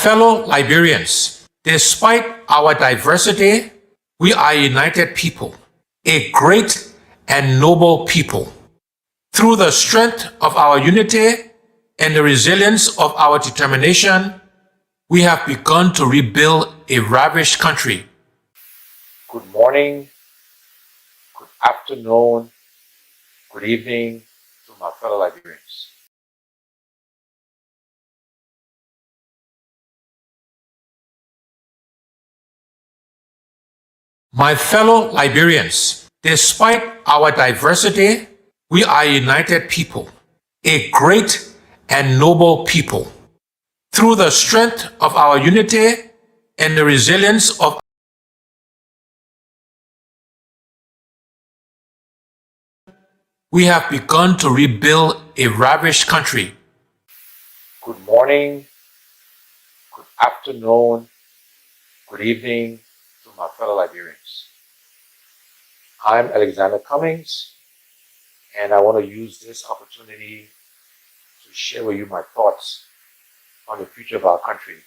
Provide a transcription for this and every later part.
fellow Liberians, despite our diversity, we are a united people, a great and noble people. Through the strength of our unity and the resilience of our determination, we have begun to rebuild a ravished country. Good morning, good afternoon, good evening to my fellow Liberians. My fellow Liberians, despite our diversity, we are a united people, a great and noble people. Through the strength of our unity and the resilience of we have begun to rebuild a ravished country. Good morning, good afternoon, good evening to my fellow Liberians. I'm Alexander Cummings, and I want to use this opportunity to share with you my thoughts on the future of our country,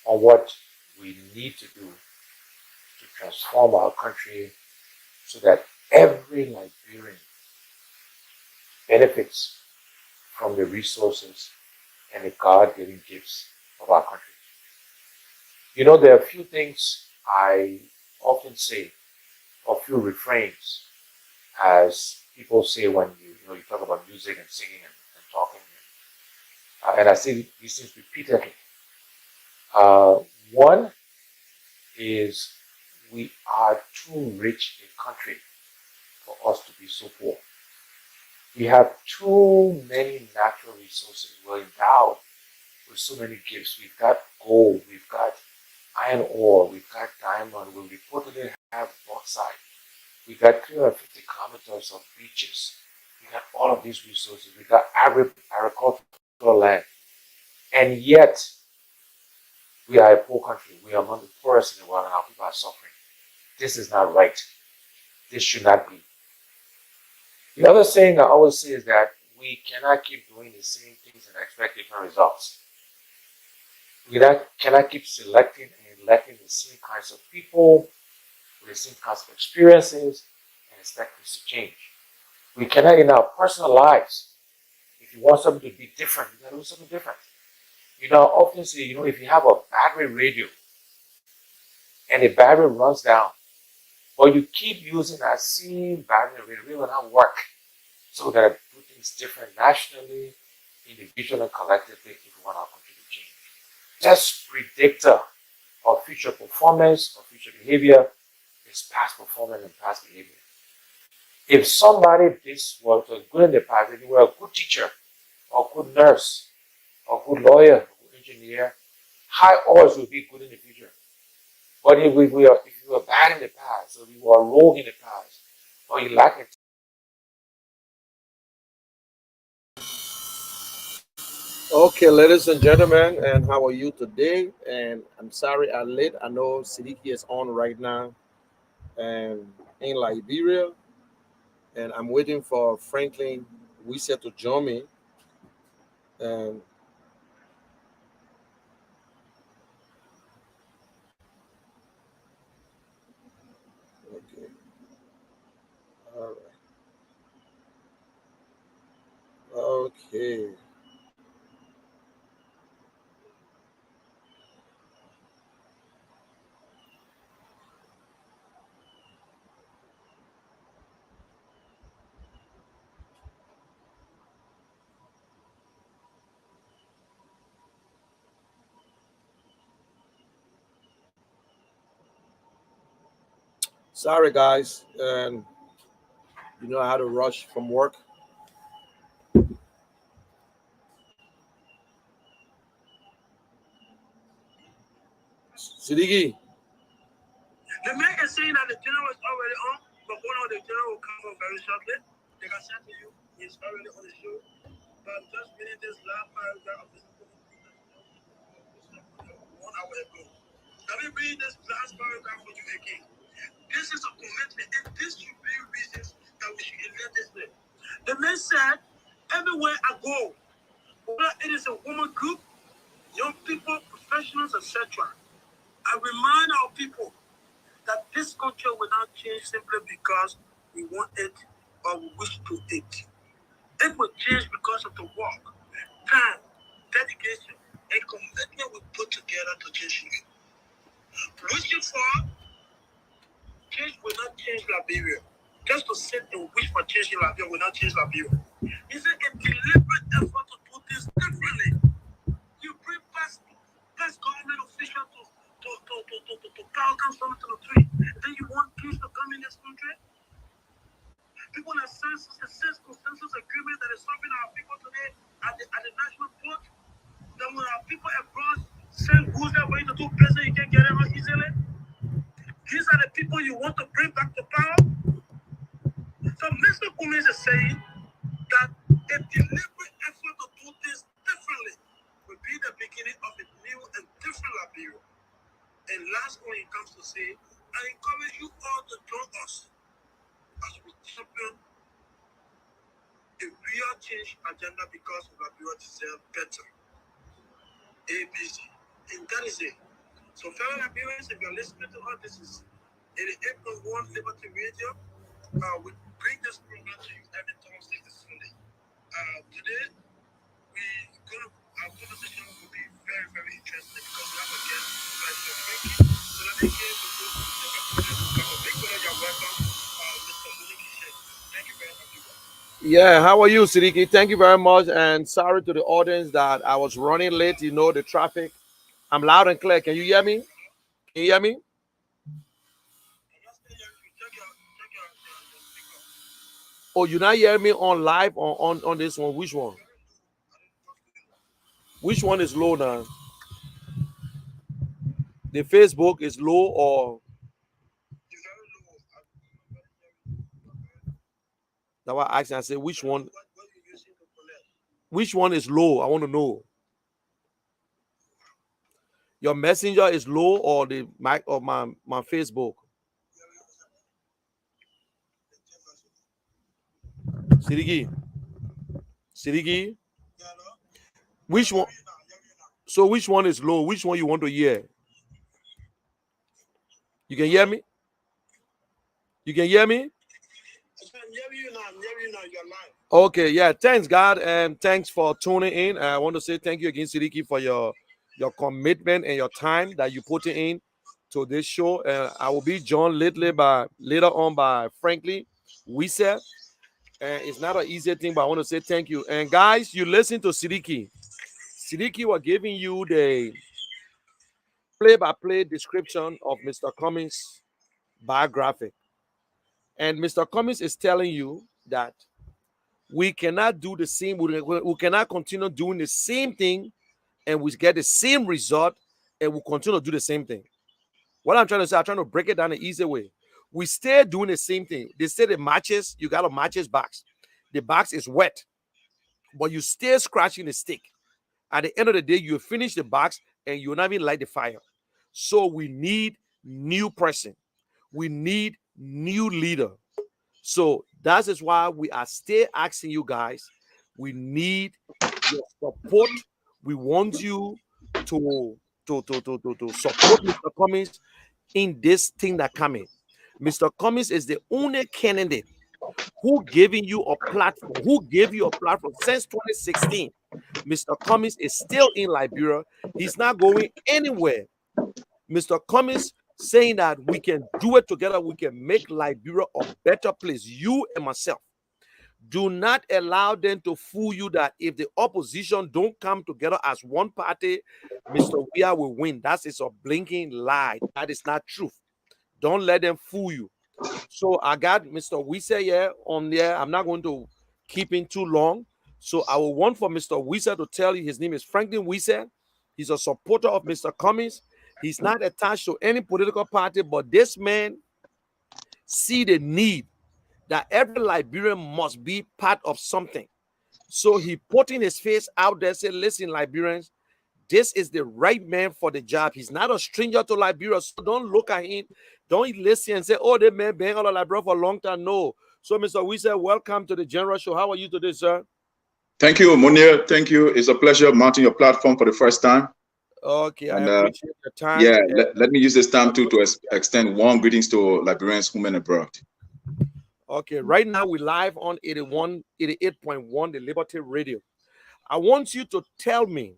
on what we need to do to transform our country so that every Liberian benefits from the resources and the God-given gifts of our country. You know, there are a few things I often say, or a few refrains, as people say when you talk about music and singing and talking. And I say these things repeatedly. One is we are too rich a country for us to be so poor. We have too many natural resources. We're endowed with so many gifts. We've got gold, we've got iron ore, we've got diamond, we reportedly have bauxite. We've got 350 kilometers of beaches. We got all of these resources. We got agricultural land. And yet, we are a poor country. We are among the poorest in the world, and our people are suffering. This is not right. This should not be. The other saying I always say is that we cannot keep doing the same things and expect different results. We cannot keep selecting and electing the same kinds of people with the same kinds of experiences and expect things to change. We cannot, in our personal lives, if you want something to be different, you gotta do something different. You know, I often say, if you have a battery radio and the battery runs down, but you keep using that same battery radio, it will not work. So we gotta do things different nationally, individually, and collectively if we want our country to change. Best predictor of future performance or future behavior is past performance and past behavior. If somebody was good in the past, if you were a good teacher, or good nurse, or good lawyer, or good engineer, high odds will be good in the future. But if you were bad in the past, or you were a rogue in the past, or you lack it. Okay, ladies and gentlemen, and how are you today? And I'm sorry I'm late. I know Sidiki is on right now and in Liberia, and I'm waiting for Franklin Wisa to join me. And okay, all right, okay. Sorry, guys, and I had to rush from work. Sidiki, The man is saying that the general is already on, but one of the general will come up very shortly. Like I said to you, he's already on the show. But I'm just reading this last paragraph of this 1 hour ago. Let me read this last paragraph for you again. This is a commitment, and this should be reasons that we should elect this man. The man said, everywhere I go, whether it is a woman group, young people, professionals, etc. I remind our people that this country will not change simply because we want it or we wish to it. It will change because of the work, time, dedication, and commitment we put together to change it. Wishing for change will not change Liberia. Just to sit and wish for change in Liberia will not change Liberia. It's a deliberate effort to do things differently. You bring past government officials to power council to the tree. Then you want peace to come in this country? People have sense consensus agreement that is serving our people today at the national court. Then when our people abroad send goods that way to do business, you can get it out easily. These are the people you want to bring back to power. So Mr. Kumis is saying that a deliberate effort to do things differently will be the beginning of a new and different Liberia. And last one he comes to say, I encourage you all to join us as we champion a real change agenda because Liberia deserves better. ABC. And that is it. So fellow Liberians, if you're listening to us, this is 88.1 Liberty Radio. We bring this program to you every Thursday and Sunday. Today, our conversation will be very, very interesting because we have a guest, Mr. Frankie. So let me give the group the opportunity. Big brother, you're welcome, Mr. Muniki. Thank you very much. Yeah, how are you, Siddiqui? Thank you very much. And sorry to the audience that I was running late. You know, the traffic. I'm loud and clear. Can you hear me? Can you hear me? Oh, you're not hearing me on live or on this one? Which one? Which one is low now? The Facebook is low or? Now I asked, I said, which one? Which one is low? I want to know. Your messenger is low or the mic of my Facebook? Siddiqui? Which one? So which one is low? Which one you want to hear? You can hear me? You can hear me? Okay, yeah. Thanks, God, and thanks for tuning in. I want to say thank you again, Siddiqui, for your commitment and your time that you put in to this show. I will be joined later on by Frankly Wisa. And it's not an easy thing, but I want to say thank you. And guys, you listen to Siddiqui. Siddiqui was giving you the play-by-play description of Mr. Cummings' biography. And Mr. Cummings is telling you that we cannot do the same, we cannot continue doing the same thing and we get the same result and we'll continue to do the same thing. What I'm trying to say, I'm trying to break it down the easy way. We stay doing the same thing. They say the matches, you got a matches box. The box is wet, but you stay scratching the stick. At the end of the day, you finish the box and you'll not even light the fire. So we need new person. We need new leader. So that is why we are still asking you guys. We need your support. We want you to support Mr. Cummings in this thing that coming. Mr. Cummings is the only candidate who giving you a platform, since 2016. Mr. Cummings is still in Liberia. He's not going anywhere. Mr. Cummings saying that we can do it together. We can make Liberia a better place. You and myself. Do not allow them to fool you that if the opposition don't come together as one party, Mr. Weah will win. That is a blinking lie. That is not truth. Don't let them fool you. So I got Mr. Wisa here on there. I'm not going to keep him too long. So I will want for Mr. Wisa to tell you his name is Franklin Wisa. He's a supporter of Mr. Cummings. He's not attached to any political party, but this man see the need that every Liberian must be part of something. So he putting his face out there, say, listen, Liberians, this is the right man for the job. He's not a stranger to Liberia. So don't look at him. Don't listen and say, oh, that man been out of Liberia for a long time. No. So, Mr. Wisa, welcome to the General Show. How are you today, sir? Thank you, Munir. Thank you. It's a pleasure mounting your platform for the first time. Okay, I And appreciate your time. yeah, let me use this time too to extend warm greetings to Liberians, home and abroad. Okay, right now we live on 88.1, the Liberty Radio. I want you to tell me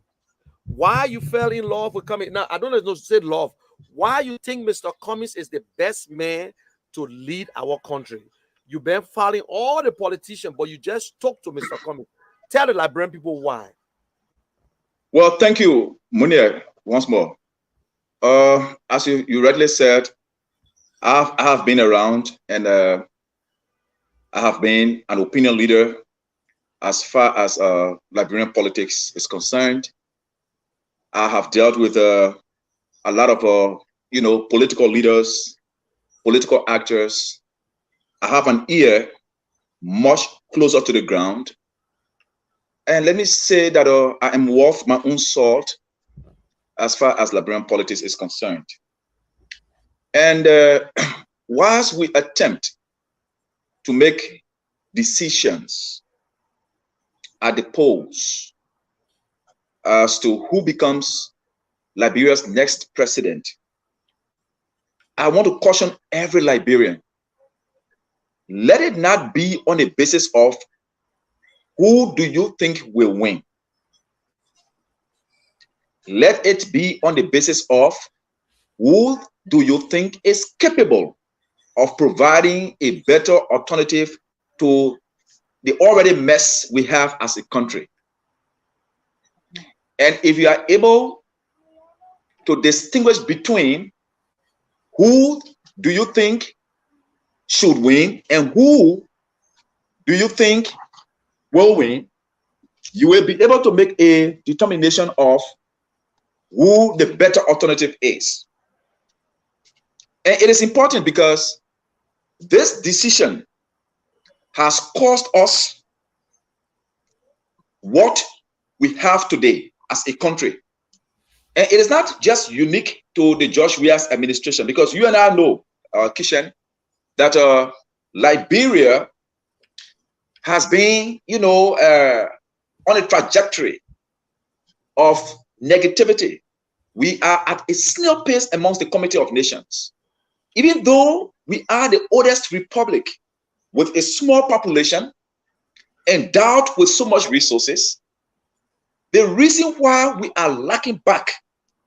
why you fell in love with Cummings. Now, I don't know if to say love. Why you think Mr. Cummings is the best man to lead our country? You've been following all the politicians, but you just talk to Mr. Cummings. Tell the Liberian people why. Well, thank you, Munir, once more. As you rightly said, I have been around, and I have been an opinion leader as far as Liberian politics is concerned. I have dealt with a lot of political leaders, political actors. I have an ear much closer to the ground, and let me say that I am worth my own salt as far as Liberian politics is concerned. And whilst we attempt to make decisions at the polls as to who becomes Liberia's next president, I want to caution every Liberian. Let it not be on the basis of who do you think will win. Let it be on the basis of who do you think is capable of providing a better alternative to the already mess we have as a country. And if you are able to distinguish between who do you think should win and who do you think will win, you will be able to make a determination of who the better alternative is. And it is important because this decision has caused us what we have today as a country. And it is not just unique to the Josh Weah's administration, because you and I know, Kishan, that Liberia has been, on a trajectory of negativity. We are at a snail pace amongst the Committee of Nations. Even though we are the oldest republic with a small population, endowed with so much resources, the reason why we are lacking back,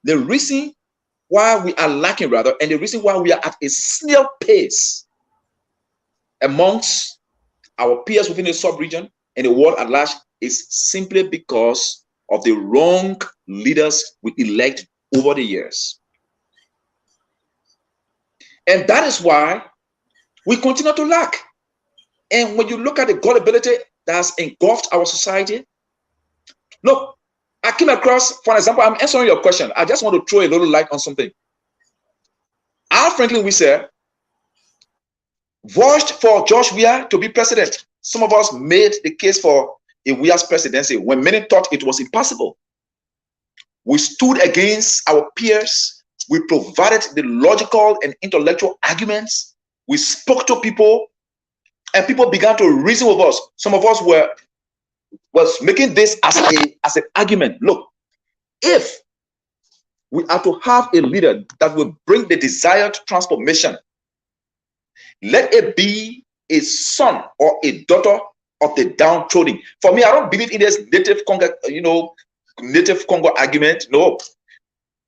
and the reason why we are at a snail pace amongst our peers within the sub-region and the world at large is simply because of the wrong leaders we elect over the years. And that is why we continue to lack. And when you look at the gullibility that has engulfed our society, look, I came across, for example, I'm answering your question. I just want to throw a little light on something. Al Franklin Wise voiced for George Weah to be president. Some of us made the case for a Weah's presidency when many thought it was impossible. We stood against our peers. We provided the logical and intellectual arguments. We spoke to people, and people began to reason with us. Some of us was making this as an argument. Look, if we are to have a leader that will bring the desired transformation, let it be a son or a daughter of the downtrodden. For me, I don't believe in this native Congo argument. No,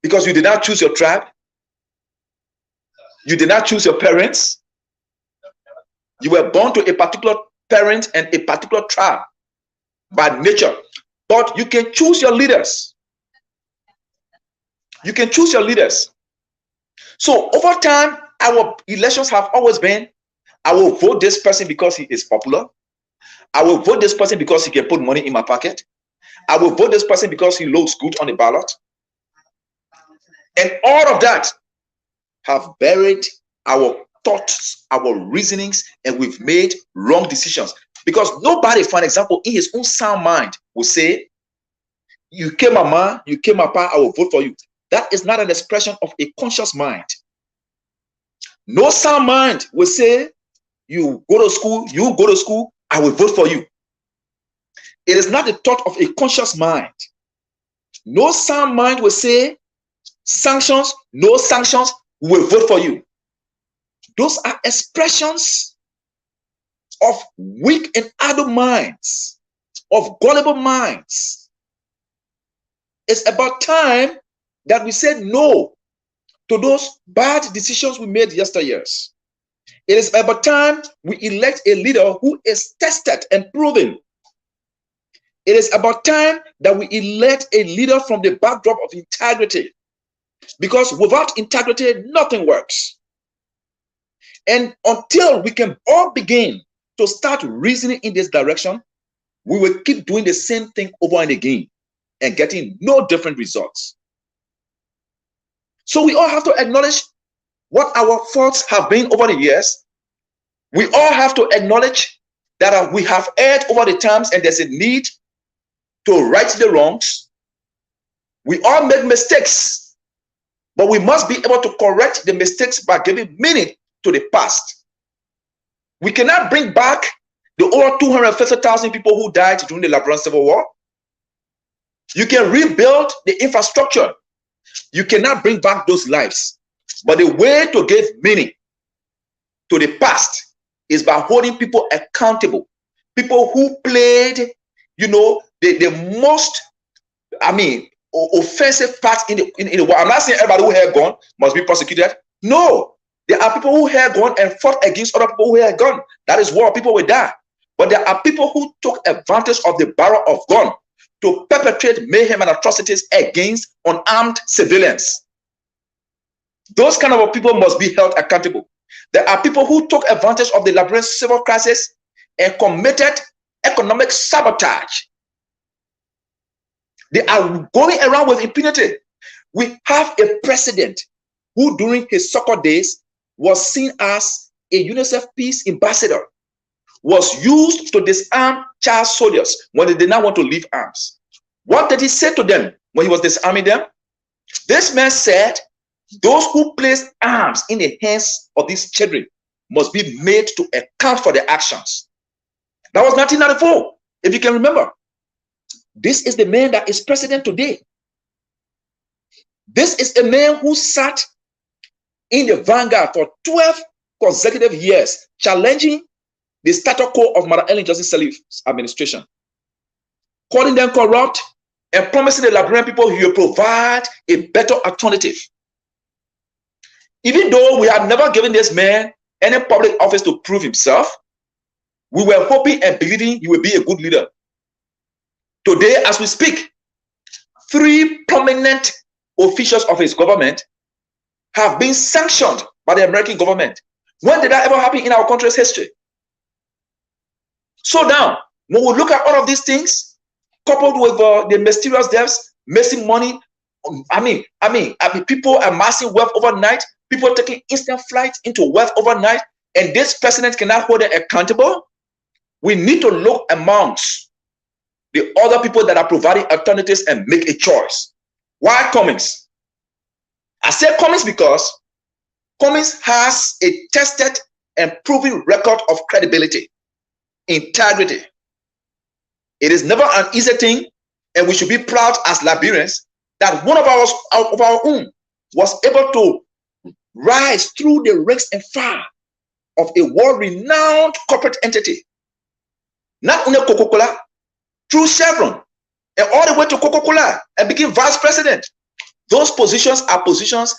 because you did not choose your tribe, you did not choose your parents. You were born to a particular parent and a particular tribe by nature, but you can choose your leaders. You can choose your leaders. So over time, our elections have always been, I will vote this person because he is popular. I will vote this person because he can put money in my pocket. I will vote this person because he looks good on the ballot. And all of that have buried our thoughts, our reasonings, and we've made wrong decisions. Because nobody, for example, in his own sound mind will say, you came mama, you came papa, I will vote for you. That is not an expression of a conscious mind. No sound mind will say, you go to school, I will vote for you. It is not the thought of a conscious mind. No sound mind will say, sanctions, no sanctions, we will vote for you. Those are expressions of weak and idle minds, of gullible minds. It's about time that we said no to those bad decisions we made yesteryears. It is about time we elect a leader who is tested and proven. It is about time that we elect a leader from the backdrop of integrity, because without integrity, nothing works. And until we can all begin to start reasoning in this direction, we will keep doing the same thing over and again and getting no different results. So we all have to acknowledge what our faults have been over the years. We all have to acknowledge that we have erred over the times and there's a need to right the wrongs. We all make mistakes, but we must be able to correct the mistakes by giving meaning to the past. We cannot bring back the over 250,000 people who died during the Liberian Civil War. You can rebuild the infrastructure. You cannot bring back those lives. But the way to give meaning to the past is by holding people accountable. People who played, the most, offensive part in the war. I'm not saying everybody who had gun must be prosecuted. No, there are people who had gun and fought against other people who had gun. That is war. People will die. But there are people who took advantage of the barrel of gun to perpetrate mayhem and atrocities against unarmed civilians. Those kind of people must be held accountable. There are people who took advantage of the Liberian civil crisis and committed economic sabotage. They are going around with impunity. We have a president who during his soccer days was seen as a UNICEF peace ambassador, was used to disarm child soldiers when they did not want to leave arms. What did he say to them when he was disarming them? This man said, those who place arms in the hands of these children must be made to account for their actions. That was 1994, if you can remember. This is the man that is president today. This is a man who sat in the vanguard for 12 consecutive years, challenging the status quo of Madam Ellen Johnson Sirleaf's administration, calling them corrupt and promising the Liberian people he will provide a better alternative. Even though we had never given this man any public office to prove himself, we were hoping and believing he will be a good leader. Today, as we speak, 3 prominent officials of his government have been sanctioned by the American government. When did that ever happen in our country's history? So now, when we look at all of these things, coupled with the mysterious deaths, missing money, people amassing wealth overnight, people taking instant flights into wealth overnight, and this president cannot hold them accountable, we need to look amongst the other people that are providing alternatives and make a choice. Why Cummings? I say Cummings because Cummings has a tested and proven record of credibility, integrity. It is never an easy thing, and we should be proud as Liberians that one of our own was able to rise through the ranks and file of a world-renowned corporate entity. Not only Coca-Cola, through Chevron, and all the way to Coca-Cola, and became vice president. Those positions are positions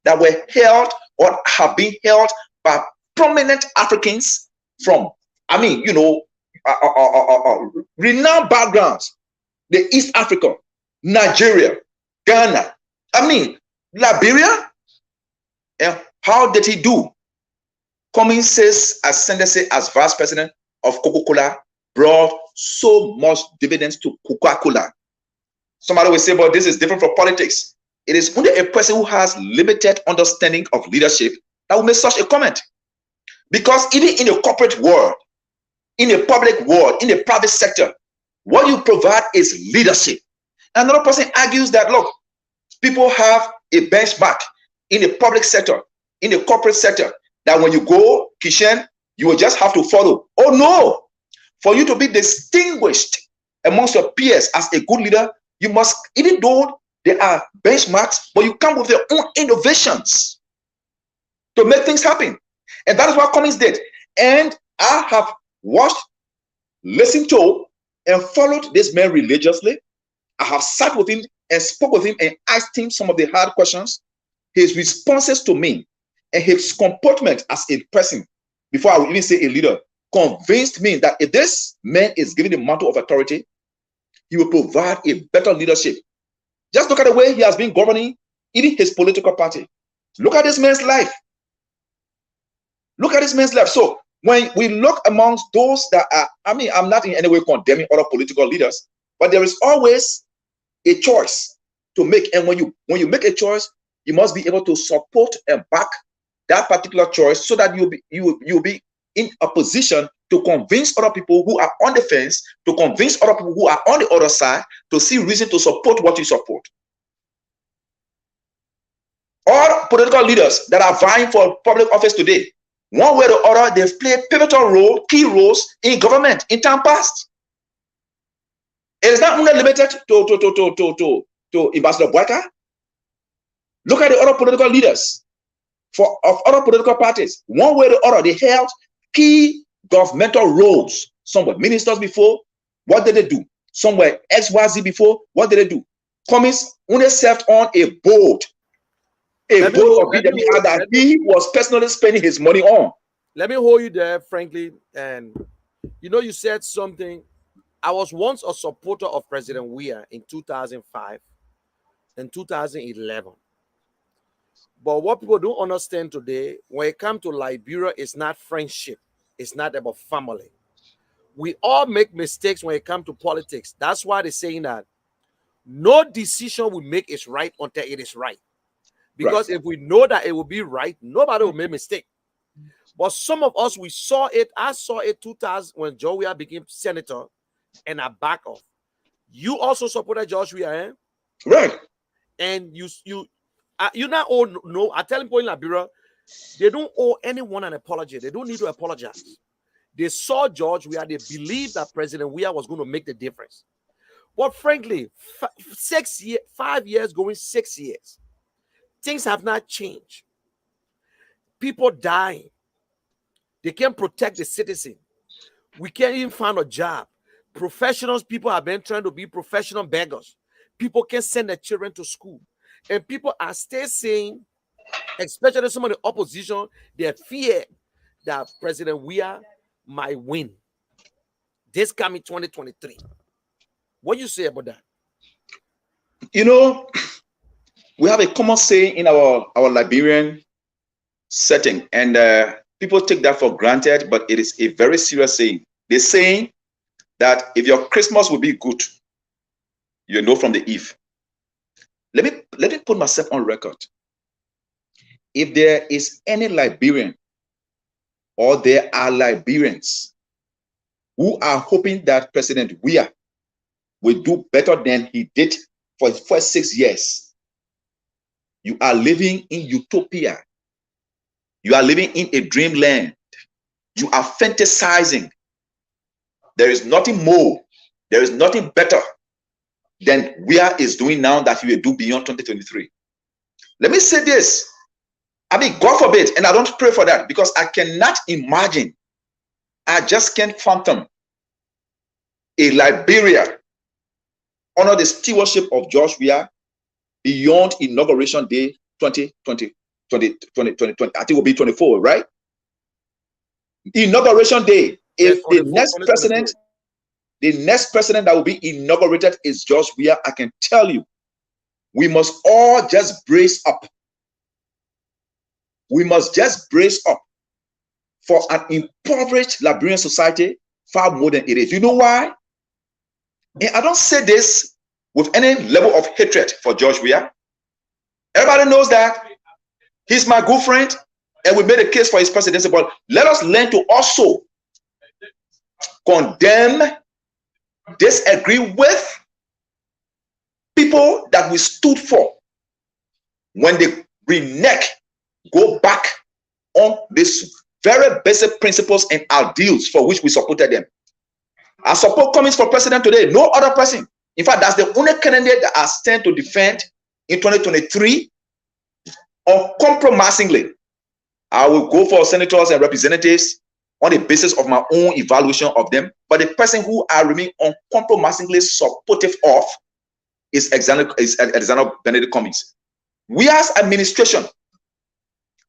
that were held or have been held by prominent Africans from, renowned backgrounds. The East Africa, Nigeria, Ghana, Liberia. And how did he do? Cummings says, as vice president of Coca-Cola, brought so much dividends to Coca-Cola. Somebody will say, but this is different from politics. It is only a person who has limited understanding of leadership that will make such a comment. Because even in the corporate world, in the public world, in the private sector, what you provide is leadership. Another person argues that, look, people have a benchmark in the public sector, in the corporate sector, that when you go kitchen, you will just have to follow. Oh no! For you to be distinguished amongst your peers as a good leader, you must, even though There are benchmarks, but you come with your own innovations to make things happen. And that is what Cummings did. And I have watched, listened to, and followed this man religiously. I have sat with him and spoke with him and asked him some of the hard questions. His responses to me and his comportment as a person, before I would even say a leader, convinced me that if this man is given the mantle of authority, he will provide a better leadership. Just look at the way he has been governing even his political party. Look at this man's life. Look at this man's life. So when we look amongst those that are, I mean, I'm not in any way condemning other political leaders, but there is always a choice to make. And when you make a choice, you must be able to support and back that particular choice so that you'll be in a position to convince other people who are on the fence, to convince other people who are on the other side, to see reason to support what you support. All political leaders that are vying for public office today, one way or other, they've played pivotal role, key roles in government in time past. It is not only limited to Ambassador Boyka. Look at the other political leaders of other political parties. One way or other, they held key governmental roles. Some were ministers before. What did they do? Some were XYZ before. What did they do? Cummings only served on a board of BWI that he was personally spending his money on. Let me hold you there, frankly. And you said something. I was once a supporter of President Weah in 2005 and 2011. But what people don't understand today, when it comes to Liberia, it's not friendship. It's not about family. We all make mistakes when it comes to politics. That's why they're saying that no decision we make is right until it is right. Because if we know that it will be right, nobody will make mistake. But some of us, we saw it. I saw it 2000 when Joe Weah became senator, and I back off. You also supported Josh Weah, eh? Right. And you not owe no. I tell people in Liberia, they don't owe anyone an apology. They don't need to apologize. They saw George Weah. They believed that President Weah was going to make the difference. But frankly, 5 years going 6 years, things have not changed. People dying. They can't protect the citizen. We can't even find a job. Professionals, people have been trying to be professional beggars. People can't send their children to school. And people are still saying, especially some of the opposition, they fear that President Weah might win this coming 2023. What do you say about that? We have a common saying in our Liberian setting, and people take that for granted, but it is a very serious saying. They're saying that if your Christmas will be good, you know from the eve. Let me put myself on record. If there is any Liberian, or there are Liberians who are hoping that President Weah will do better than he did for his first 6 years, you are living in utopia. You are living in a dreamland. You are fantasizing. There is nothing more. There is nothing better than Weah is doing now that he will do beyond 2023. Let me say this. I mean, God forbid, and I don't pray for that because I cannot imagine. I just can't fathom a Liberia under the stewardship of George Weah beyond inauguration day 2020. I think it will be 24, right? Inauguration day. If the next president that will be inaugurated is George Weah, I can tell you, we must all just brace up. We must just brace up for an impoverished Liberian society far more than it is. You know why? And I don't say this with any level of hatred for George Weah. Everybody knows that he's my good friend, and we made a case for his presidency. But let us learn to also condemn, disagree with people that we stood for when they renege, go back on these very basic principles and ideals for which we supported them. I support Cummings for president today. No other person. In fact, that's the only candidate that I stand to defend in 2023 uncompromisingly. I will go for senators and representatives on the basis of my own evaluation of them. But the person who I remain uncompromisingly supportive of is Alexander Benedict Cummings. We as administration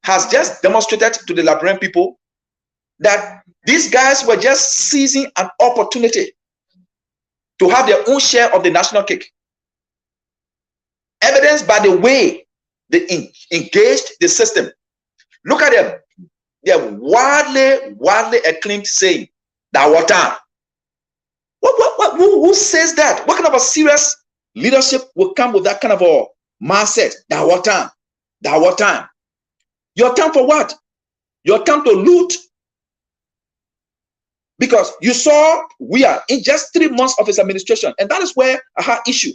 has just demonstrated to the Liberian people that these guys were just seizing an opportunity to have their own share of the national cake. Evidenced by the way they engaged the system. Look at their widely acclaimed saying, that water. Who says that? What kind of a serious leadership will come with that kind of a mindset? That water. Your time for what? Your time to loot. Because you saw we are in just 3 months of his administration, and that is where I had issue.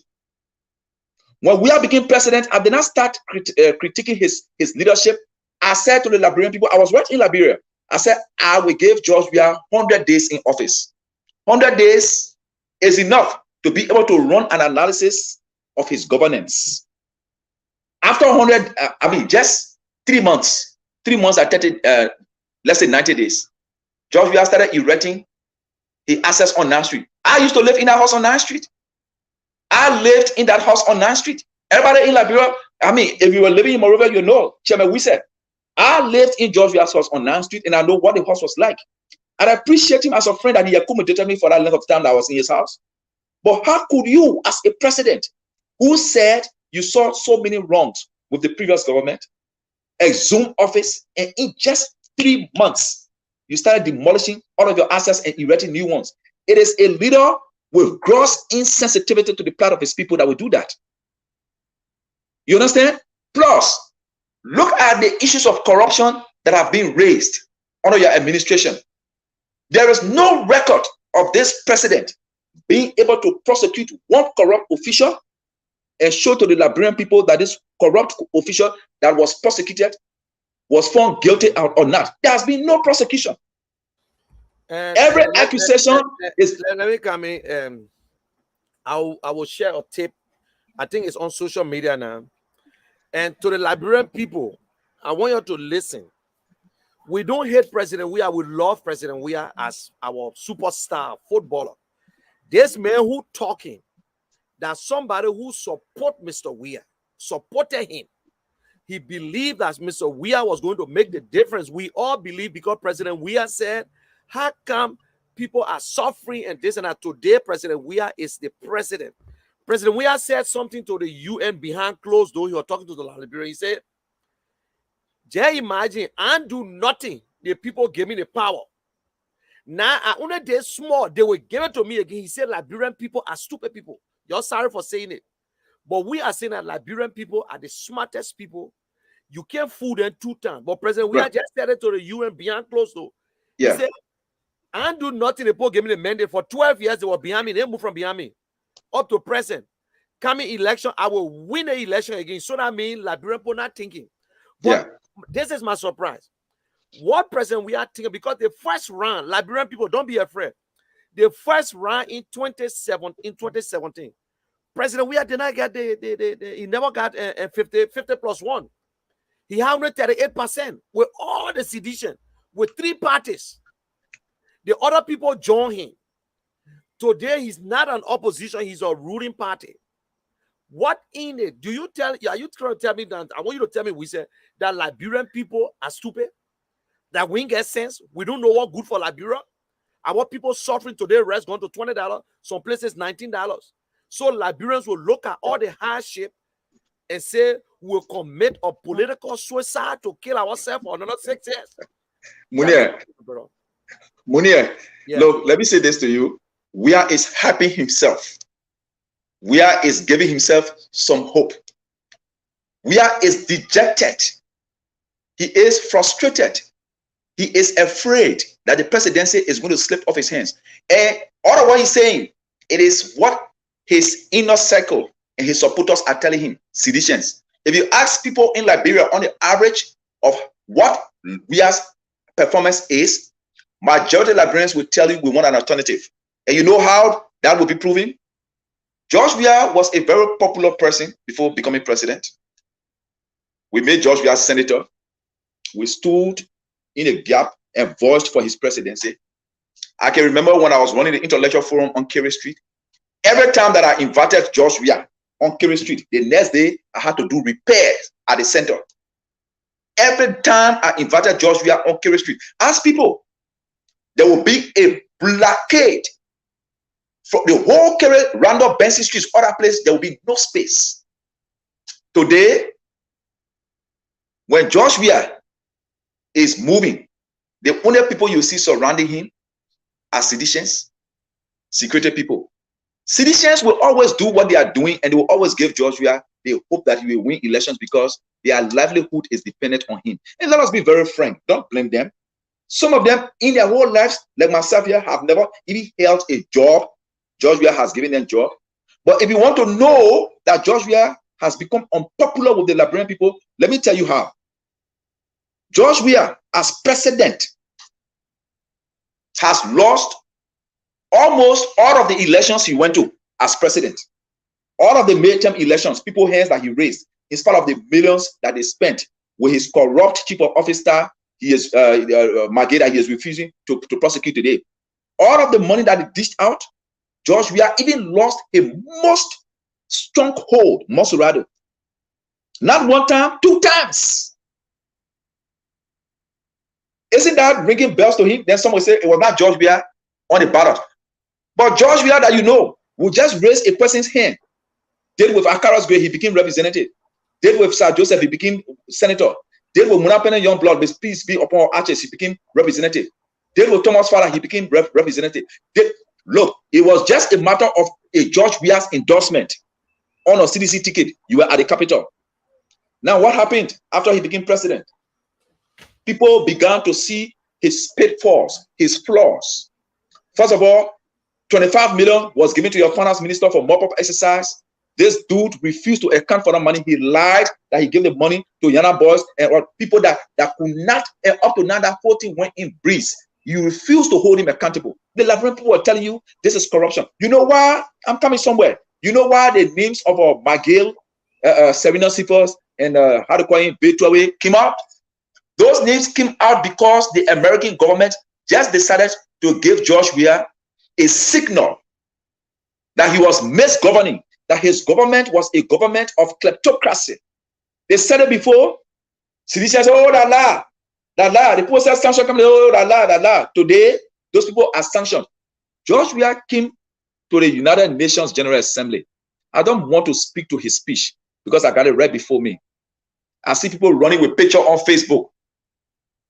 When we became president, I did not start critiquing his leadership. I said to the Liberian people, I was right in Liberia. I said, I will give George Weah 100 days in office. 100 days is enough to be able to run an analysis of his governance. After 100, just 3 months, 3 months at 30, let's say 90 days, George Weah started erecting the assets on 9th Street. I used to live in that house on 9th Street. I lived in that house on 9th Street. Everybody in Liberia, if you were living in Monrovia, you know, Chairman, we said, I lived in George Weah's house on 9th Street, and I know what the house was like. And I appreciate him as a friend, and he accommodated me for that length of time that I was in his house. But how could you, as a president who said you saw so many wrongs with the previous government, exhume office, and in just 3 months, you started demolishing all of your assets and erecting new ones? It is a leader with gross insensitivity to the plight of his people that will do that. You understand? Plus, look at the issues of corruption that have been raised under your administration. There is no record of this president being able to prosecute one corrupt official and show to the Liberian people that this corrupt official that was prosecuted was found guilty or not. There has been no prosecution. And every accusation is. Let me come in. I will share a tip. I think it's on social media now. And to the Liberian people, I want you to listen. We don't hate President Weah. We love President Weah as our superstar footballer. This man who talking that somebody who support Mr. Weah, supported him. He believed that Mr. Weah was going to make the difference. We all believe because President Weah said, how come people are suffering and this and that? Today, President Weah is the president. President Weah said something to the UN behind closed doors. He was talking to the Liberian. He said, just imagine, I do nothing. The people gave me the power. Now, I only did small. They will give it to me again. He said, Liberian people are stupid people. You're sorry for saying it. But we are saying that Liberian people are the smartest people. You can't fool them 2 times. But President Weah just said it to the UN behind closed doors. Yeah. He said, I do nothing. The people gave me the mandate. For 12 years, they were behind me. They moved from behind me up to present. Coming election, I will win the election again. So that means Liberian people not thinking. But this is my surprise. What President we are thinking, because the first round, Liberian people, don't be afraid. The first round in 2017, President Weah did not get he never got 50 plus 1. He had 38% with all the sedition, with 3 parties. The other people joined him. Today, he's not an opposition, he's a ruling party. What in it? Are you trying to tell me that? I want you to tell me, we said that Liberian people are stupid, that we get sense, we don't know what good for Liberia. Our people suffering today, rest going to $20, some places $19. So Liberians will look at all the hardship and say we'll commit a political suicide to kill ourselves for another 6 years. Munir, look, let me say this to you. Weah is happy himself. Weah is giving himself some hope. Weah is dejected. He is frustrated. He is afraid that the presidency is going to slip off his hands. And all of what he's saying, it is what his inner circle and his supporters are telling him, seditions. If you ask people in Liberia on the average of what Weah's performance is, majority of Liberians will tell you we want an alternative. And you know how that will be proven? George Weah was a very popular person before becoming president. We made George Weah senator. We stood in a gap and voiced for his presidency. I can remember when I was running the intellectual forum on Kerry Street. Every time that I invited George Weah on Kerry Street, the next day I had to do repairs at the center. Every time I invited George Weah on Kerry Street, ask people, there will be a blockade from the whole Kerry, Randolph, Benson Streets, other place. There will be no space. Today, when George Weah is moving, the only people you see surrounding him are seditionists, secretive people. Seditionists will always do what they are doing, and they will always give George Weah the hope that he will win elections because their livelihood is dependent on him. And let us be very frank, don't blame them. Some of them in their whole lives, like myself here, have never even held a job. George Weah has given them a job. But if you want to know that George Weah has become unpopular with the Liberian people, let me tell you how. George Weah, as president, has lost almost all of the elections he went to as president. All of the midterm elections, people hands that he raised, in spite of the millions that they spent with his corrupt chief of office staff, he is Mageda, he is refusing to prosecute today. All of the money that he dished out, George Weah even lost a most stronghold, Mosurado. Not one time, 2 times. Isn't that ringing bells to him? Then someone will say it was not George Weah on the ballot. But George Weah that you know will just raise a person's hand. Did with Akaras Gray, he became representative. Did with Sir Joseph, he became senator. Did with Munapene Youngblood, may peace be upon our arches, he became representative. Did with Thomas Farah, he became representative. Look, it was just a matter of a George Weah's endorsement on a CDC ticket. You were at the Capitol. Now, what happened after he became president? People began to see his pitfalls, his flaws. First of all, 25 million was given to your finance minister for mop-up exercise. This dude refused to account for that money. He lied that he gave the money to Yana boys and people that could not, and up to now that 14 went in breeze. You refuse to hold him accountable. The Liberian people are telling you this is corruption. You know why? I'm coming somewhere. You know why the names of Magil, Serena Sifos, and how to call him, Betway came out? Those names came out because the American government just decided to give George Weah a signal that he was misgoverning, that his government was a government of kleptocracy. They said it before. Citizens said, oh, la. The people said sanction coming, oh, la. Today, those people are sanctioned. George Weah came to the United Nations General Assembly. I don't want to speak to his speech because I got it right before me. I see people running with picture on Facebook.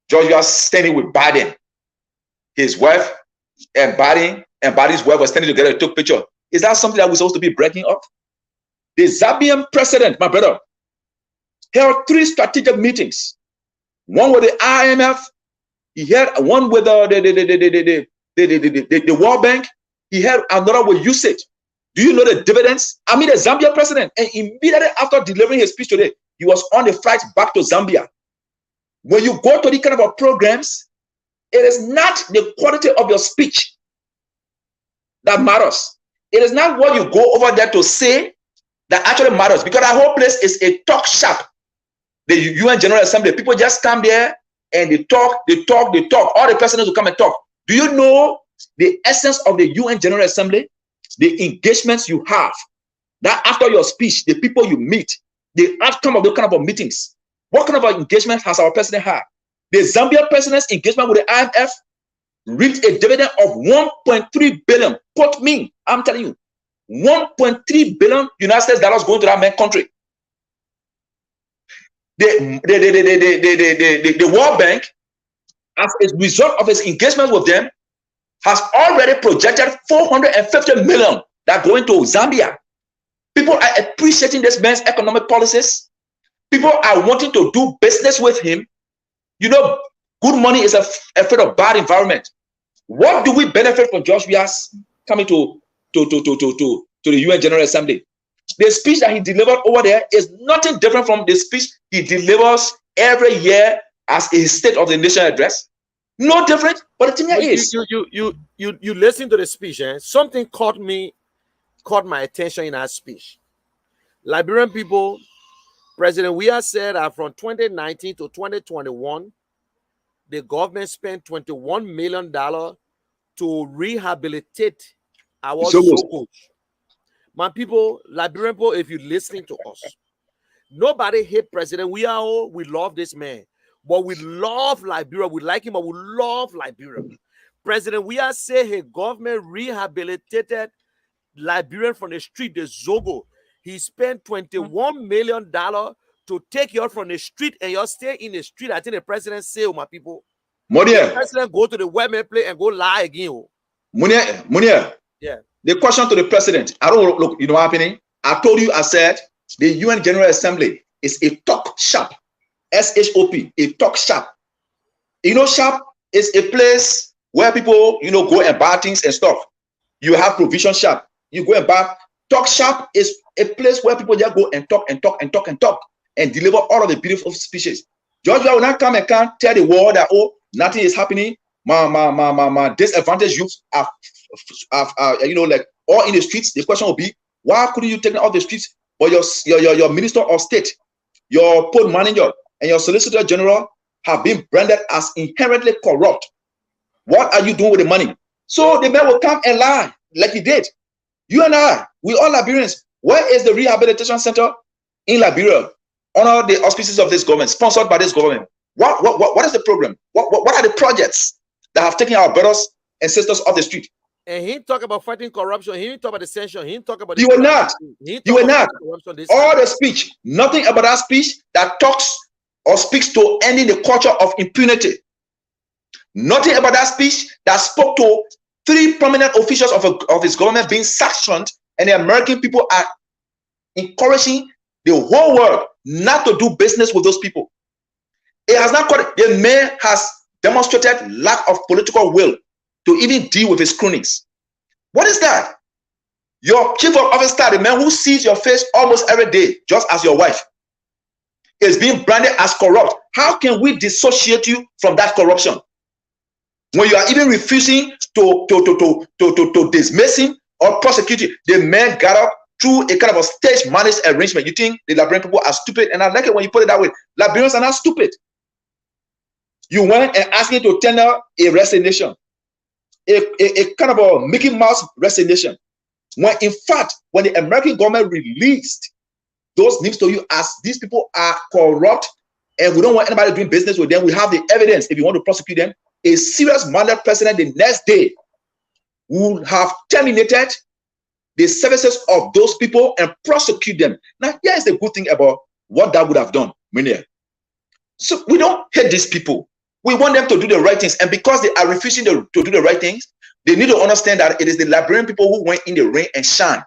George Weah standing with Biden. His wife and Biden's wife were standing together, took picture. Is that something that we're supposed to be breaking up? The Zambian president, my brother, held 3 strategic meetings. One with the IMF, he had one with the World Bank, he had another with USAID. Do you know the dividends? I mean, the Zambian president, and immediately after delivering his speech today, he was on the flight back to Zambia. When you go to these kind of programs, it is not the quality of your speech that matters. It is not what you go over there to say that actually matters, because that whole place is a talk shop. The UN General Assembly, people just come there and they talk. All the presidents will come and talk. Do you know the essence of the UN General Assembly? The engagements you have, that after your speech, the people you meet, the outcome of those kind of meetings. What kind of engagement has our president had? The Zambia president's engagement with the IMF reaped a dividend of 1.3 billion. Quote me, I'm telling you, 1.3 billion United States dollars going to that man country. The World Bank, as a result of its engagement with them, has already projected 450 million that are going to Zambia. People are appreciating this man's economic policies. People are wanting to do business with him. You know, good money is afraid of bad environment. What do we benefit from George Weah's coming to the UN General Assembly? The speech that he delivered over there is nothing different from the speech he delivers every year as a State of the Nation address. No different, but the thing is, you listen to the speech, and something caught caught my attention in her speech. Liberian people, President Weah said that from 2019 to 2021, the government spent $21 million to rehabilitate our Zogos. Zogos. My people, Liberian people, if you're listening to us, nobody hate President Weah. Oh, we love this man. But we love Liberia. We like him, but we love Liberia. President Weah said his government rehabilitated Liberian from the street, the Zogo. He spent $21 million to take you out from the street, and you stay in the street. I think the president said, oh, my people, the president go to the women play and go lie again. Oh. Munir, yeah. The question to the president, I don't look, you know what's happening? I told you, I said, the UN General Assembly is a talk shop, SHOP, a talk shop. You know, shop is a place where people, you know, go and buy things and stuff. You have provision shop, you go and buy. Talk shop is a place where people just go and talk and talk and talk and talk and deliver all of the beautiful speeches. Georgia will not come and can't tell the world that, oh, nothing is happening. My disadvantaged youth are, you know, like all in the streets. The question will be, why couldn't you take them off the streets? But your minister of state, your post manager, and your solicitor general have been branded as inherently corrupt. What are you doing with the money? So the man will come and lie like he did. You and I, we all Liberians. Where is the rehabilitation center in Liberia under the auspices of this government, sponsored by this government? What is the program? What are the projects that have taken our brothers and sisters off the street? And he talk about fighting corruption. He didn't talk about the sanction. He didn't talk about. You were not. You were not. All the speech, nothing about that speech that talks or speaks to ending the culture of impunity. Nothing about that speech that spoke to 3 prominent officials of his government being sanctioned, and the American people are encouraging the whole world not to do business with those people. It has not got, the man has demonstrated lack of political will to even deal with his cronies. What is that? Your chief of officer, the man who sees your face almost every day, just as your wife, is being branded as corrupt. How can we dissociate you from that corruption? When you are even refusing to dismiss him or prosecute him, the man got up through a kind of a stage managed arrangement. You think the Liberian people are stupid? And I like it when you put it that way. Liberians are not stupid. You went and asked me to tender a resignation, a kind of a Mickey Mouse resignation. When in fact, when the American government released those names to you as these people are corrupt and we don't want anybody doing business with them, we have the evidence. If you want to prosecute them, a serious-minded president the next day would have terminated the services of those people and prosecute them. Now, here is the good thing about what that would have done, Minia. So we don't hate these people. We want them to do the right things. And because they are refusing to do the right things, they need to understand that it is the Liberian people who went in the rain and shine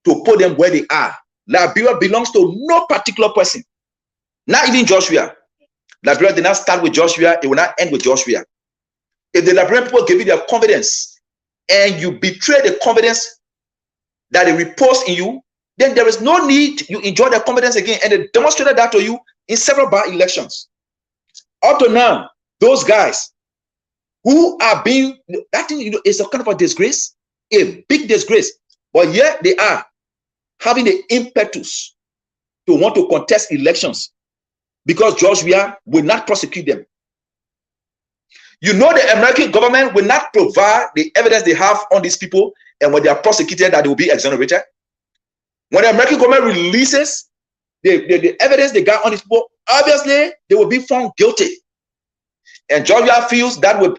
to put them where they are. Liberia belongs to no particular person, not even Joshua. Liberia did not start with Joshua, it will not end with Joshua. If the Liberian people give you their confidence and you betray the confidence that they repose in you, then there is no need you enjoy their confidence again. And they demonstrated that to you in several by-elections. Up to now, those guys who are being, that thing, you know, is a kind of a disgrace, a big disgrace. But yet they are having the impetus to want to contest elections because Joshua will not prosecute them. You know, the American government will not provide the evidence they have on these people, and when they are prosecuted, that they will be exonerated. When the American government releases the evidence they got on these people, obviously they will be found guilty. And Joshua feels that will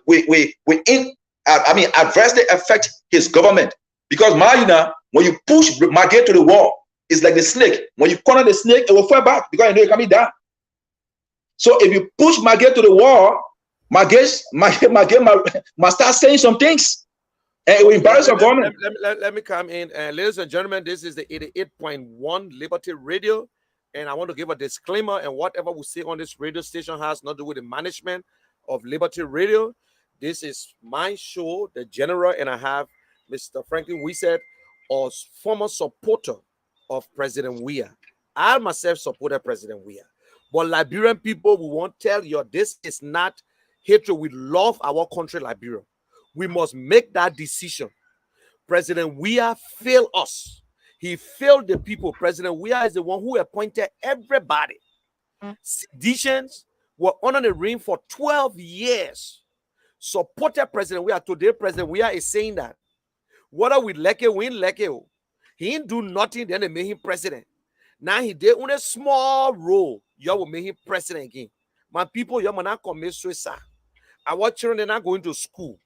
adversely affect his government. Because Marina, when you push Margate to the wall, it's like the snake. When you corner the snake, it will fall back because you know it can be done. So if you push Margate to the wall, Margate must start saying some things. And it will embarrass your government. Let me come in. Ladies and gentlemen, this is the 88.1 Liberty Radio. And I want to give a disclaimer, and whatever we say on this radio station has nothing to do with the management of Liberty Radio. This is my show, the General, and I have Mr. Franklin Wisett, a former supporter of President Weah. I myself supported President Weah. But Liberian people, we won't tell you this is not hatred. We love our country, Liberia. We must make that decision. President Weah failed us. He failed the people. President Weah is the one who appointed everybody. Seditians were under the ring for 12 years. Supported President Weah. Today, President Weah is saying that whether we like it, we ain't like it. He didn't do nothing, then they made him president. Now he did on a small role. Y'all will make him president again. My people, y'all not commit suicide. Our children, they're not going to school.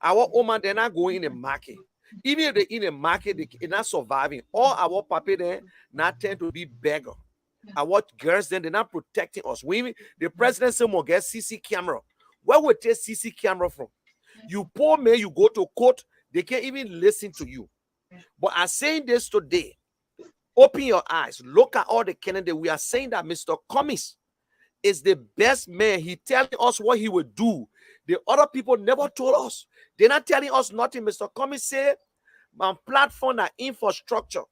Our woman, they're not going in the market. Even if they're in the market, they're not surviving. All our papa then not tend to be beggar. Our girls then they're not protecting us. The president said, "More get CC camera." Where would take CC camera from? You poor man, you go to court, they can't even listen to you. But I'm saying this today. Open your eyes. Look at all the candidates. We are saying that Mr. Cummings is the best man. He telling us what he would do. The other people never told us. They're not telling us nothing. Mr. Cummings said, "My platform and infrastructure.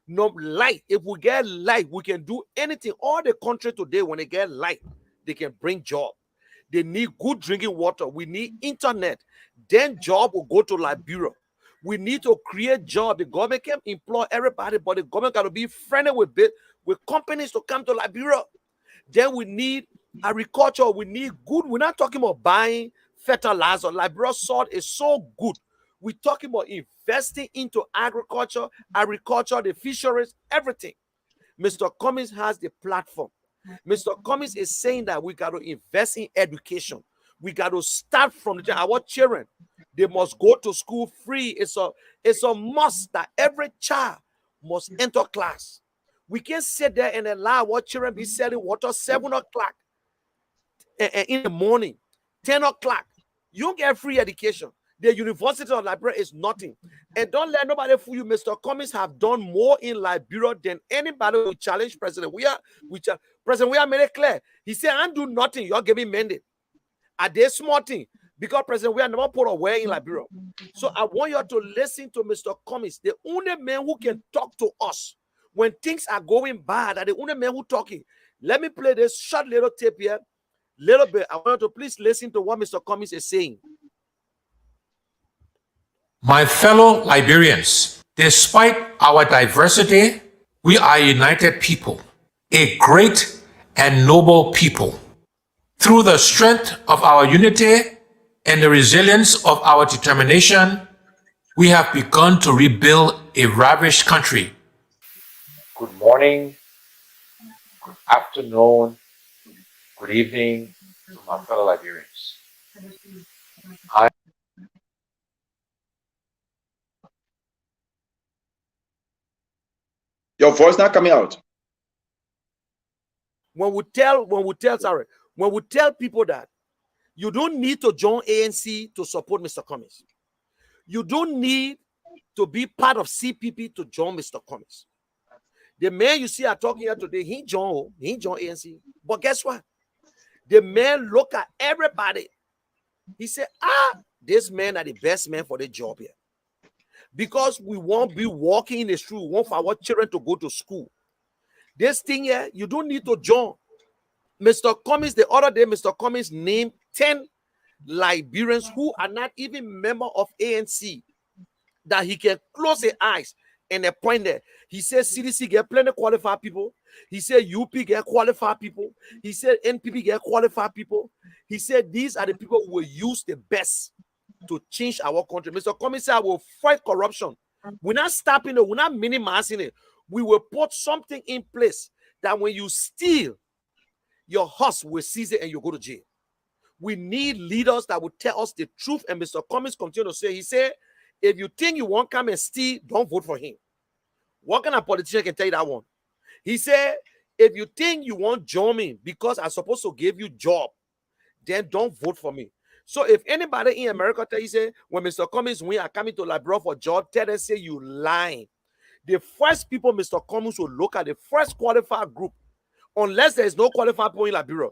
No light. If we get light, we can do anything." All the country today, when they get light, they can bring job. They need good drinking water. We need internet. Then job will go to Liberia. We need to create job. The government can employ everybody, but the government got to be friendly with companies to come to Liberia. Then we need agriculture. We need good. We're not talking about buying fertilizer. Liberia salt is so good. We're talking about investing into agriculture, the fisheries, everything. Mr. Cummings has the platform. Mr. Cummings is saying that we got to invest in education. We got to start from our children. They must go to school free. It's a must that every child must enter class. We can't sit there and allow our children be selling water 7 o'clock in the morning, 10 o'clock. You don't get free education. The University of Liberia is nothing. And don't let nobody fool you. Mr. Cummings have done more in Liberia than anybody who challenge President Weah. President Weah made it clear. He said, "I do nothing. You're giving mandate." Are they small thing? Because President Weah never put away in Liberia. So I want you to listen to Mr. Cummings, the only man who can talk to us when things are going bad, are the only man who talking. Let me play this short little tape here. Little bit. I want you to please listen to what Mr. Cummings is saying. My fellow Liberians, despite our diversity, we are a united people, a great and noble people. Through the strength of our unity and the resilience of our determination, we have begun to rebuild a ravished country. Good morning, good afternoon, good evening to my fellow Liberians. Your voice not coming out. When we tell people that you don't need to join ANC to support Mr. Cummings. You don't need to be part of CPP to join Mr. Cummings. The man you see are talking here today, he joined ANC. But guess what? The man look at everybody. He said, this man are the best man for the job here. Because we won't be walking in the street. We want for our children to go to school. This thing here, you don't need to join. Mr. Cummings, the other day, Mr. Cummings named 10 Liberians who are not even member of ANC that he can close his eyes and appoint there. He said CDC get plenty of qualified people. He said UP get qualified people. He said NPP get qualified people. He said these are the people who will use the best to change our country. Mr. Cummings said, "I will fight corruption." We're not stopping it. We're not minimizing it. We will put something in place that when you steal, your horse will seize it and you go to jail. We need leaders that will tell us the truth. And Mr. Cummings continued to say, he said, if you think you won't come and steal, don't vote for him. What kind of politician can tell you that one? He said, if you think you won't join me because I'm supposed to give you job, then don't vote for me. So if anybody in America tell you, say, when Mr. Cummings win, I coming to Liberia for job, tell them, say, you lying. The first people Mr. Cummings will look at, the first qualified group, unless there is no qualified people in Liberia,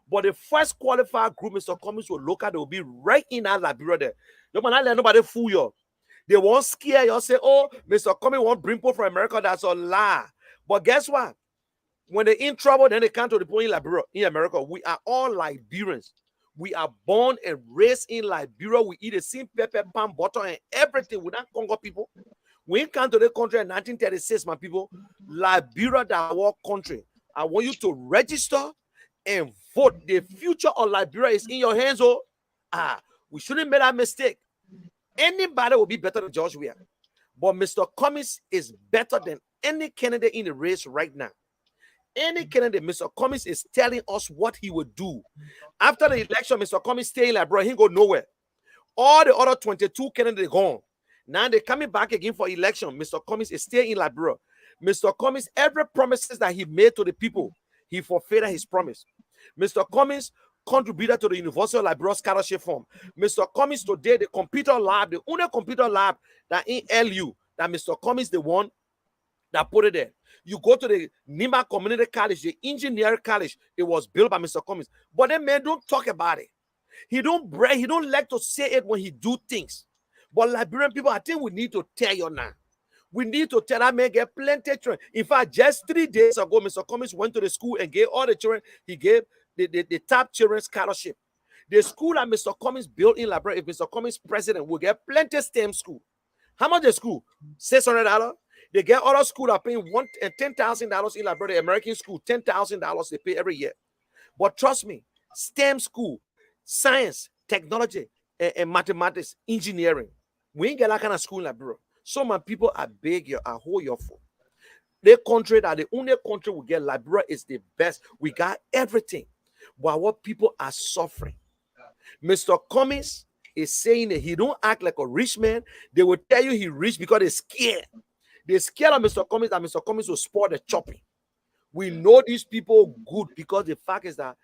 but the first qualified group Mr. Cummings will look at, they will be right in that Liberia there. No man, not let nobody fool you. They won't scare you, say, oh, Mr. Cummings won't bring people from America. That's a lie. But guess what? When they're in trouble, then they come to the point in Liberia, in America. We are all Liberians. We are born and raised in Liberia. We eat the same pepper, palm, butter, and everything. We're not Congo people. We came to the country in 1936, my people. Liberia, that our country. I want you to register and vote. The future of Liberia is in your hands. Oh, we shouldn't make that mistake. Anybody will be better than George Weah. But Mr. Cummings is better than any candidate in the race right now. Any candidate, Mr. Cummings is telling us what he would do. After the election, Mr. Cummings stay in Liberia. He go nowhere. All the other 22 candidates gone. Now they're coming back again for election. Mr. Cummings is staying in Liberia. Mr. Cummings, every promises that he made to the people, he fulfilled his promise. Mr. Cummings contributed to the University of Liberia scholarship fund. Mr. Cummings today, the computer lab, the only computer lab that in LU, that Mr. Cummings the one that put it there. You go to the Nima Community College, the engineering college, it was built by Mr. Cummings. But that man don't talk about it. He don't brag, he don't like to say it when he do things. But Liberian people, I think we need to tell you now. We need to tell that man get plenty of children. In fact, just 3 days ago, Mr. Cummings went to the school and gave all the children, he gave the top children's scholarship. The school that Mr. Cummings built in Liberia, if Mr. Cummings president, will get plenty STEM school. How much the school? $600. They get other school that paying $10,000 in Liberia, the American school, $10,000 they pay every year. But trust me, STEM school, science, technology, and mathematics, engineering. We ain't get that kind of school in Liberia. So my people, I beg you, I hold your phone. The country that the only country we get, Liberia is the best. We got everything. But what people are suffering. Mr. Cummings is saying that he don't act like a rich man. They will tell you he rich because they're scared. They're scared of Mr. Cummings that Mr. Cummings will spoil the chopping. We know these people good because the fact is that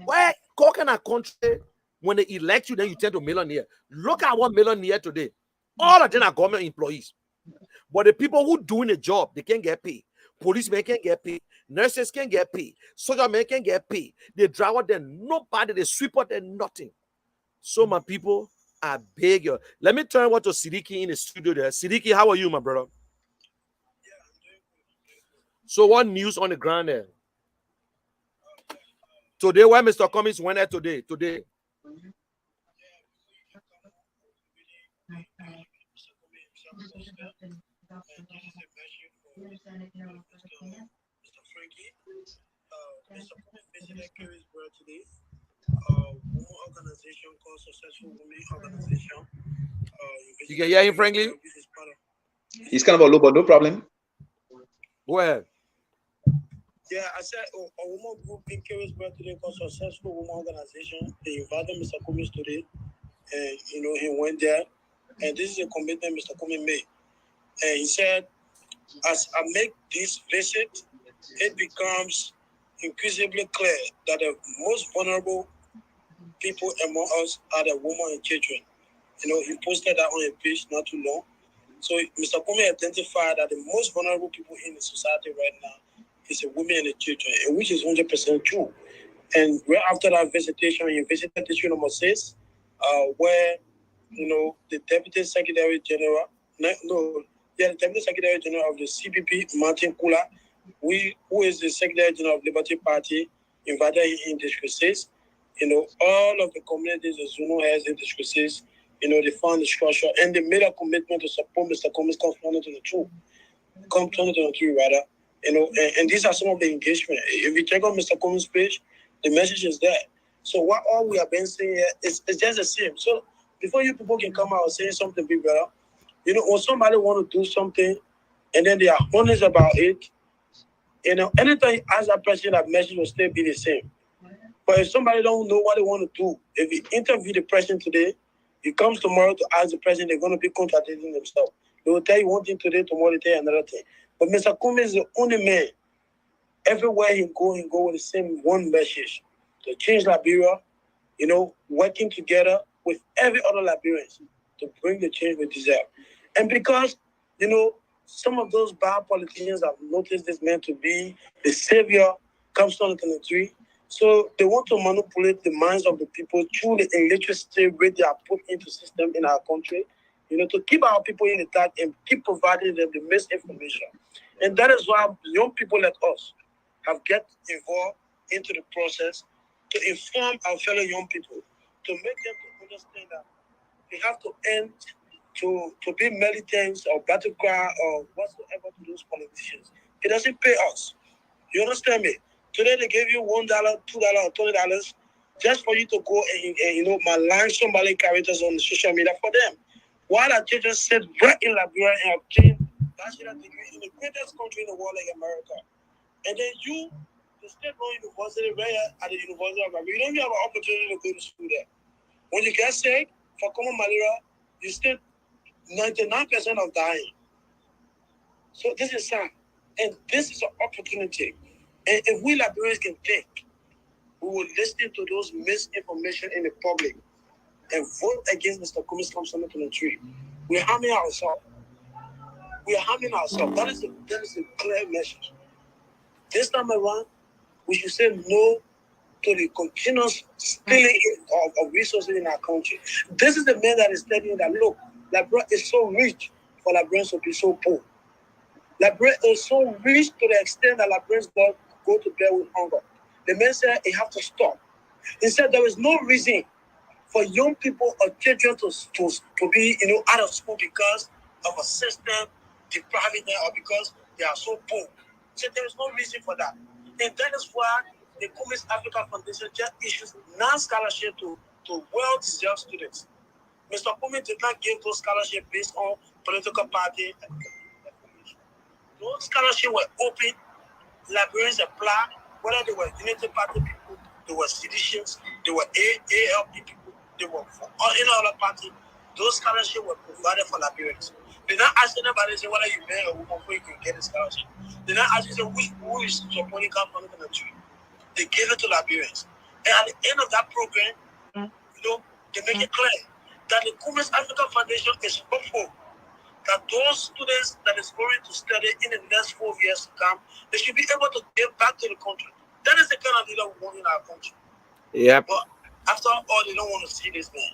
where in a country, when they elect you, then you turn to millionaire. Look at what millionaire today. All of them are government employees. But the people who doing the job, they can't get paid. Policemen can't get paid. Nurses can't get paid. Soldier men can't get paid. The driver, then nobody, the sweeper, then nothing. So my people, I beg you. Let me turn over to Siddiqui in the studio there. Siddiqui, how are you, my brother? So what news on the ground there? Today, where Mr. Cummings went there today? Mr. Frankie, Mr. Cummings visited Carysboro today. Women organization called Successful Women Organization. You can hear him, Franklin? This is part of. He's kind of a low, but no problem. Go ahead. Yeah, I said a woman group in Carysboro today called Successful Women Organization. They invited Mr. Cummings today, and he went there. And this is a commitment Mr. Cummings made. And he said, as I make this visit, it becomes increasingly clear that the most vulnerable people among us are the women and children. He posted that on a page not too long. So Mr. Cummings identified that the most vulnerable people in the society right now is the women and the children, and which is 100% true. And right after that visitation, he visited district number 6, where the Deputy Secretary General, the Deputy Secretary General of the CPP, Martin Kula, who is the Secretary General of Liberty Party, invited him in District 6. All of the communities the Zulu has in District 6, they found the structure and they made a commitment to support Mr. Cummings come 2023 rather. And these are some of the engagement. If you check on Mr. Cummings' page, the message is there. So what all we have been saying here is just the same. So before you people can come out saying something big better, when somebody want to do something and then they are honest about it, anytime you ask that person, that message will still be the same. But if somebody don't know what they want to do, if you interview the person today, he comes tomorrow to ask the person, they're going to be contradicting themselves. They will tell you one thing today, tomorrow they tell you another thing. But Mr. Cummings is the only man. Everywhere he go with the same one message. To change Liberia, working together with every other Liberians to bring the change we deserve. And because, some of those bad politicians have noticed this man to be the savior comes 2023. So they want to manipulate the minds of the people through the electricity rate they are put into system in our country, to keep our people in the dark and keep providing them the misinformation. And that is why young people like us have get involved into the process to inform our fellow young people to make them to understand that they have to end to be militants or battle cry or whatsoever to those politicians. It doesn't pay us. You understand me? Today they gave you $1, $2, or $20 just for you to go and malign somebody characters on the social media for them. While I just said right in Liberia and obtained bachelor degree in the greatest country in the world like America. And then you, the state-run university, right at the University of Liberia, you don't even have an opportunity to go to school there. When you get sick for common malaria, you still 99% of dying. So this is sad. And this is an opportunity. And if we Liberians can think, we will listen to those misinformation in the public and vote against Mr. Kumi's Council 23. We're harming ourselves. We are harming ourselves. That is a clear message. This time around, we should say no to the continuous stealing of resources in our country. This is the man that is telling you that, look, Liberia is so rich for Liberians to be so poor. Liberia is so rich to the extent that Liberians don't go to bed with hunger. The man said it has to stop. He said there is no reason for young people or children to be out of school because of a system depriving them or because they are so poor. So there is no reason for that. And that is why the Communist Africa Foundation just issues non-scholarship to well-deserved students. Mr. Kumi did not give those scholarships based on political party. Those scholarships were open. Liberians applied, whether they were United Party people, they were seditious, they were ALP people, they were for any other party. Those scholarships were provided for Liberians. They're not asking anybody say whether you marry a woman before you can get a scholarship. They're not asking who is supporting California country. They gave it to Liberians. And at the end of that program, they make it clear that the Communist Africa Foundation is hopeful that those students that is going to study in the next 4 years to come, they should be able to give back to the country. That is the kind of leader we want in our country. Yep. But after all, they don't want to see this man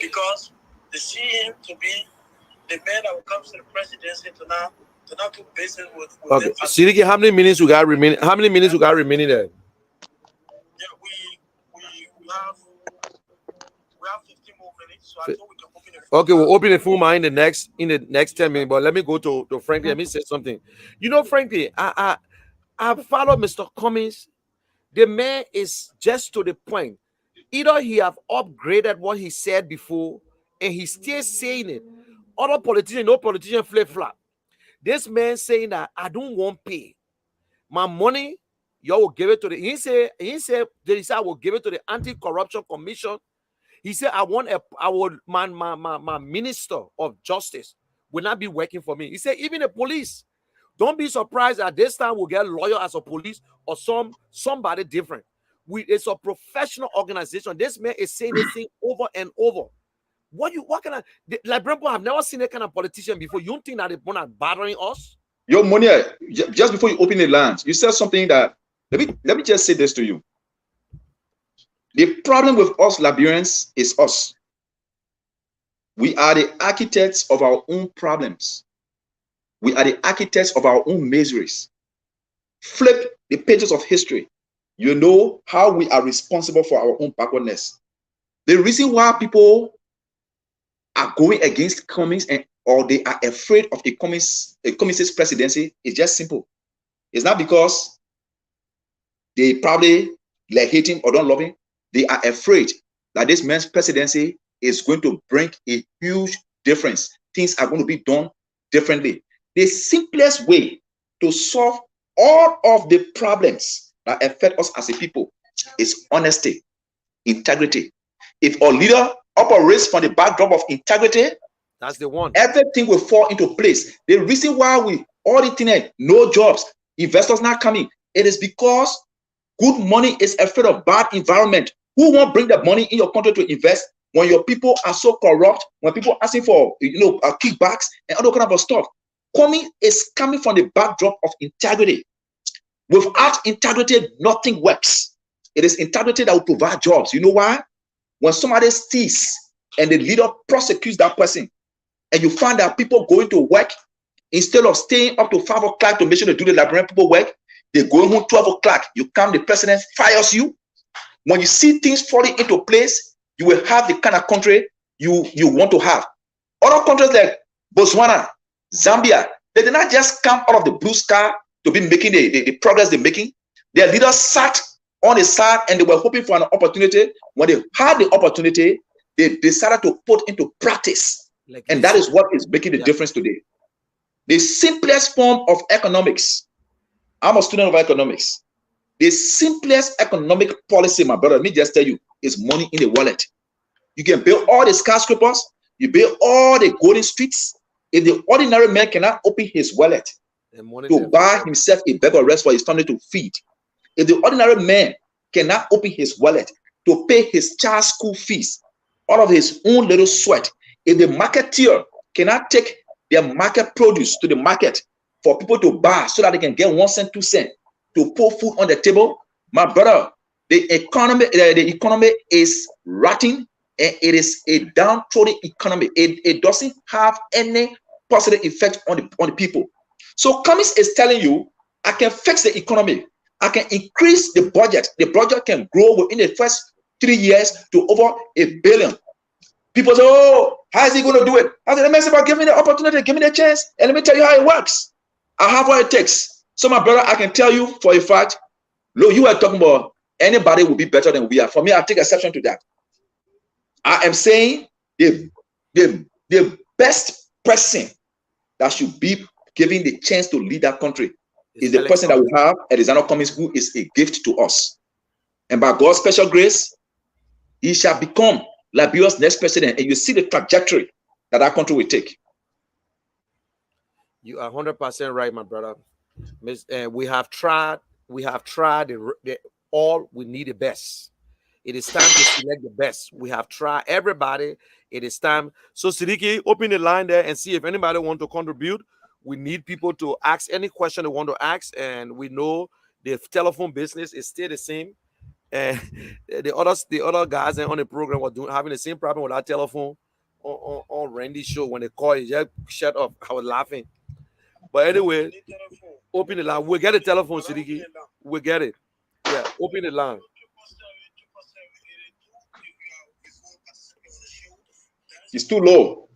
because they see him to be the man that will come to the presidency to not do business with Okay. them. Sidiki, how many minutes we got remaining? How many minutes we got remaining there? Yeah, we have 15 more minutes, so I thought we can open it. Okay, we'll open the full mind in the next 10 minutes. But let me go to Frankie. Let me say something. Frankie, I follow Mr. Cummings. The man is just to the point. Either he have upgraded what he said before, and he's still saying it. Other politicians, no politician flip-flop. This man saying that I don't want pay. My money, you will give it to the. He said I will give it to the Anti-Corruption Commission. He said my minister of justice will not be working for me. He said even the police. Don't be surprised at this time we'll get a lawyer as a police or somebody different. It's a professional organization. This man is saying this thing over and over. What kind of Liberian people have never seen that kind of politician before? You don't think that they're not bothering us? Yo, Monia, just before you open the lines, you said something that let me just say this to you. The problem with us Liberians is us. We are the architects of our own problems. We are the architects of our own miseries. Flip the pages of history. You know how we are responsible for our own backwardness. The reason why people are going against Cummings or they are afraid of a Cummings' presidency is just simple. It's not because they probably like hate him or don't love him. They are afraid that this man's presidency is going to bring a huge difference. Things are going to be done differently. The simplest way to solve all of the problems that affect us as a people is honesty, integrity. If our leader operates from the backdrop of integrity, that's the one. Everything will fall into place. The reason why we all the thing, no jobs, investors not coming, it is because good money is afraid of bad environment. Who won't bring the money in your country to invest when your people are so corrupt? When people are asking for kickbacks and other kind of stuff. Coming is coming from the backdrop of integrity. Without integrity, nothing works. It is integrity that will provide jobs. You know why? When somebody steals and the leader prosecutes that person, and you find that people going to work instead of staying up to 5 o'clock to make sure they do the Liberian people work, they go home 12 o'clock. You come, the president fires you. When you see things falling into place, you will have the kind of country you want to have. Other countries like Botswana, Zambia, they did not just come out of the blue sky to be making the progress they're making. Their leaders sat on the side and they were hoping for an opportunity. When they had the opportunity, they decided to put into practice. And that is what is making the difference today. The simplest form of economics, I'm a student of economics. The simplest economic policy, my brother, let me just tell you, is money in the wallet. You can build all the skyscrapers, you build all the golden streets. If the ordinary man cannot open his wallet to buy himself a bag of rice for his family to feed, if the ordinary man cannot open his wallet to pay his child's school fees out of his own little sweat, if the marketeer cannot take their market produce to the market for people to buy so that they can get 1 cent, 2 cents to put food on the table, my brother, the economy is rotting, and it is a downtrodden economy. It doesn't have any positive effect on the people. So Cummings is telling you, I can fix the economy. I can increase the budget. The budget can grow within the first 3 years to over $1 billion. People say, oh, how is he going to do it? I said, let me say about give me the opportunity, give me the chance, and let me tell you how it works. I have what it takes. So, my brother, I can tell you for a fact, look, you are talking about anybody will be better than we are. For me, I take exception to that. I am saying the best person that should be given the chance to lead that country is the person that we have, Alexander Cummings, who is a gift to us. And by God's special grace, he shall become Liberia's next president, and you see the trajectory that our country will take. You are 100% right, my brother. We have tried all. We need the best. It is time to select the best. We have tried everybody. It is time. So Siddiqui, open the line there and see if anybody want to contribute. We need people to ask any question they want to ask, and we know the telephone business is still the same. And the other guys on the program were having the same problem with our telephone on Randy's show. When they call, he just shut up. I was laughing. But anyway, open the line. We'll get a telephone, Siddiqui. We'll get it. Yeah, open the line. It's too low.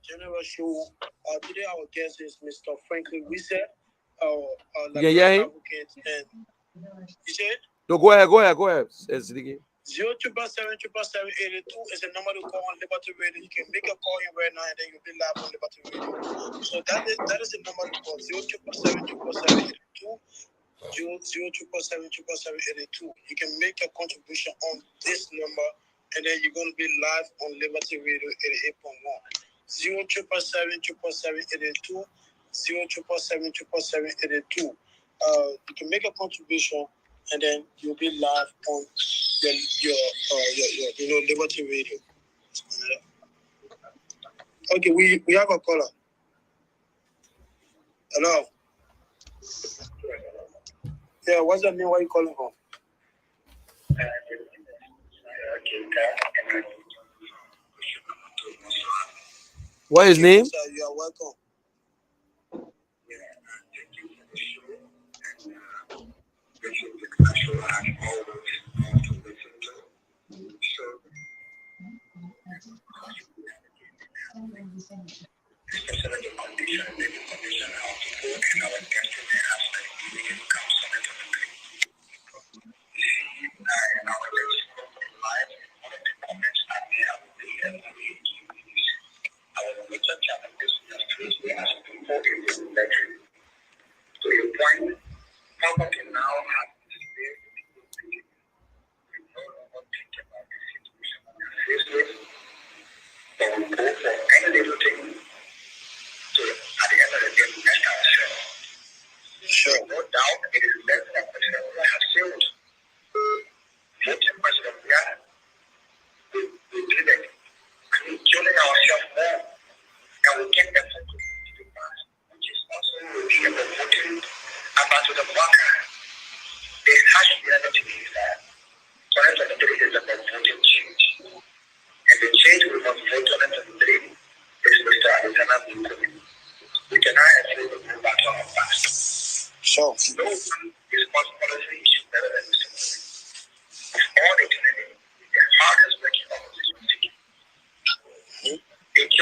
General show. Today our guest is Mr. Franklin Wisse. Yeah. Advocate, and you said? No, go ahead. 0777782 is a number to call on Liberty Radio. You can make a call in right now and then you'll be live on Liberty Radio. So that is the number to call 0777782 0777782. You can make a contribution on this number and then you're going to be live on Liberty Radio 88.1. 0777782 0777782. You can make a contribution and then you'll be live on your Liberty Radio. Okay, we have a caller. Hello. Yeah, what's your name? Where are you calling from? What is his name? You are welcome.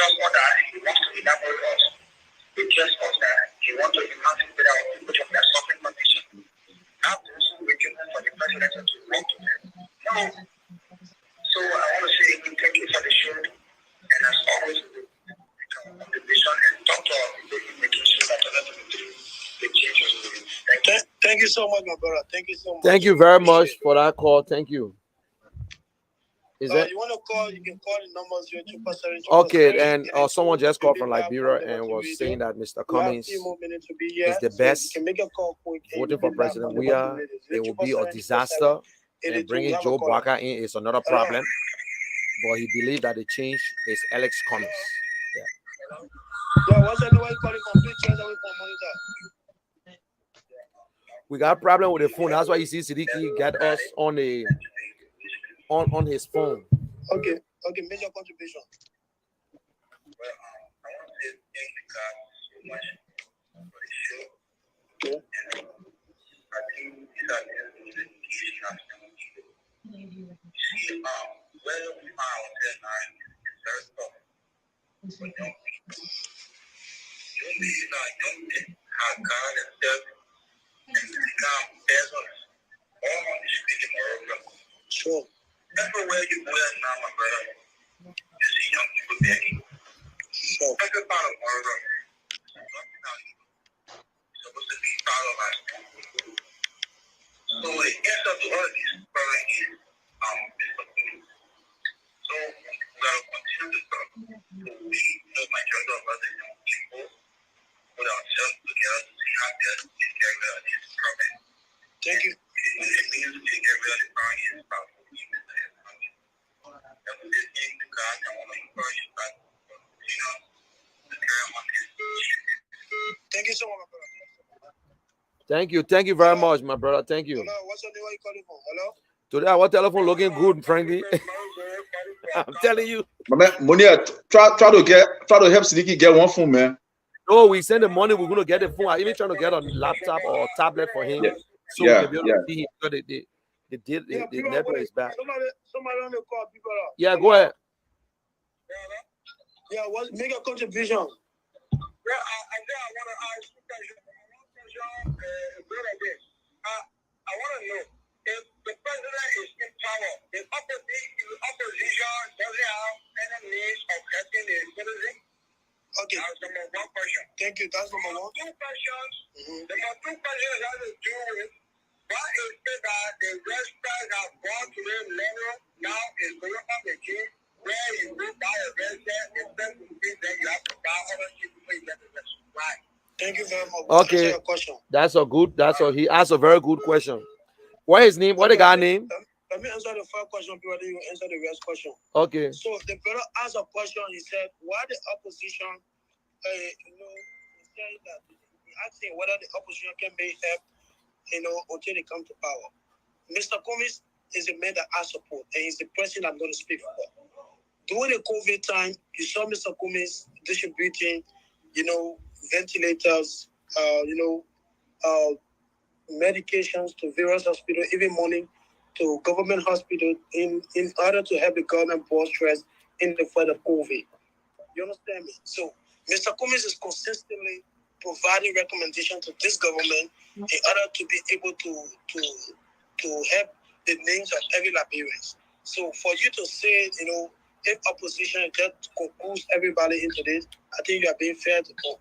just want that he wants to elaborate us. He just wants that he wants to imagine with our people from their suffering condition. Not also waiting for the president to work to them. No. So I want to say thank you for the show. And as always, the vision and talk to our people in making sure that the changes will be. Thank you so much, my brother. Thank you so much. Thank you very much for that call. Thank you. Is that you want to call? You can call the numbers here. okay? And someone just called from Liberia and was saying that Mr. Cummings is the best voting for president. We are. It will be a disaster, and bringing Joe Barker in is another problem. But he believed that the change is Alex Cummings. Yeah, what's everyone calling from? Please change away from monitor. We got a problem with the phone. That's why you see Siddiqui get us on the on his phone. Okay, make your contribution. Well, I want to say thank you guys so much for the show. Okay. And I think these are the education of young people. See, where we are ourselves now is very tough for young people. Young people are young men have God themselves and become persons all on the street in Morocco. Sure. Everywhere you go now, my brother, you see young people begging. So every part of Morocco, nothing else is supposed to be part of us. So the answer to all of this brother is Mr. Queen. So we gotta continue to talk. So we know majority of us as young people put ourselves together to see how best we can get rid of this problem. Thank you. It means to get rid of the problem is about thank you so much, my brother. Thank you very much, my brother. Thank you. Hello, what's your name? Where you calling from? Hello? Today our telephone looking good, frankly. I'm telling you. Monia, try to help Siddiqui get one phone, man. No, we send the money. We're gonna get the phone. I'm even trying to get a laptop or tablet for him, so we can be able to see him. The network is bad. Somebody on the call, people are. Yeah, go ahead. Yeah, make a contribution. Yeah, I want to ask you question. I want to know if the president is in power, the opposition doesn't have any means of getting the citizen. Okay. That's number one question. Thank you. That's number one. Two questions. The number two question has to do with why is it that the restaurants have gone to the level now is going up again where you go buy a restaurant instead of things that you have to buy other shit before you get the restaurant. Why? Thank you very much. Okay. He asked a very good question. What his name? What the guy name? Let me answer the first question before you answer the rest question. Okay. So the brother asked a question. He said, "Why the opposition?" Saying that asking whether the opposition can be helped, until they come to power. Mr. Cummings is a man that I support, and he's the person I'm going to speak for. During the COVID time, you saw Mr. Cummings distributing, ventilators, medications to various hospitals, even money to government hospitals in order to help the government poor stress in the fight of COVID. You understand me? So Mr. Cummings is consistently providing recommendations to this government in order to be able to help the needs of every Liberian. So for you to say, if opposition just concludes everybody into this, I think you are being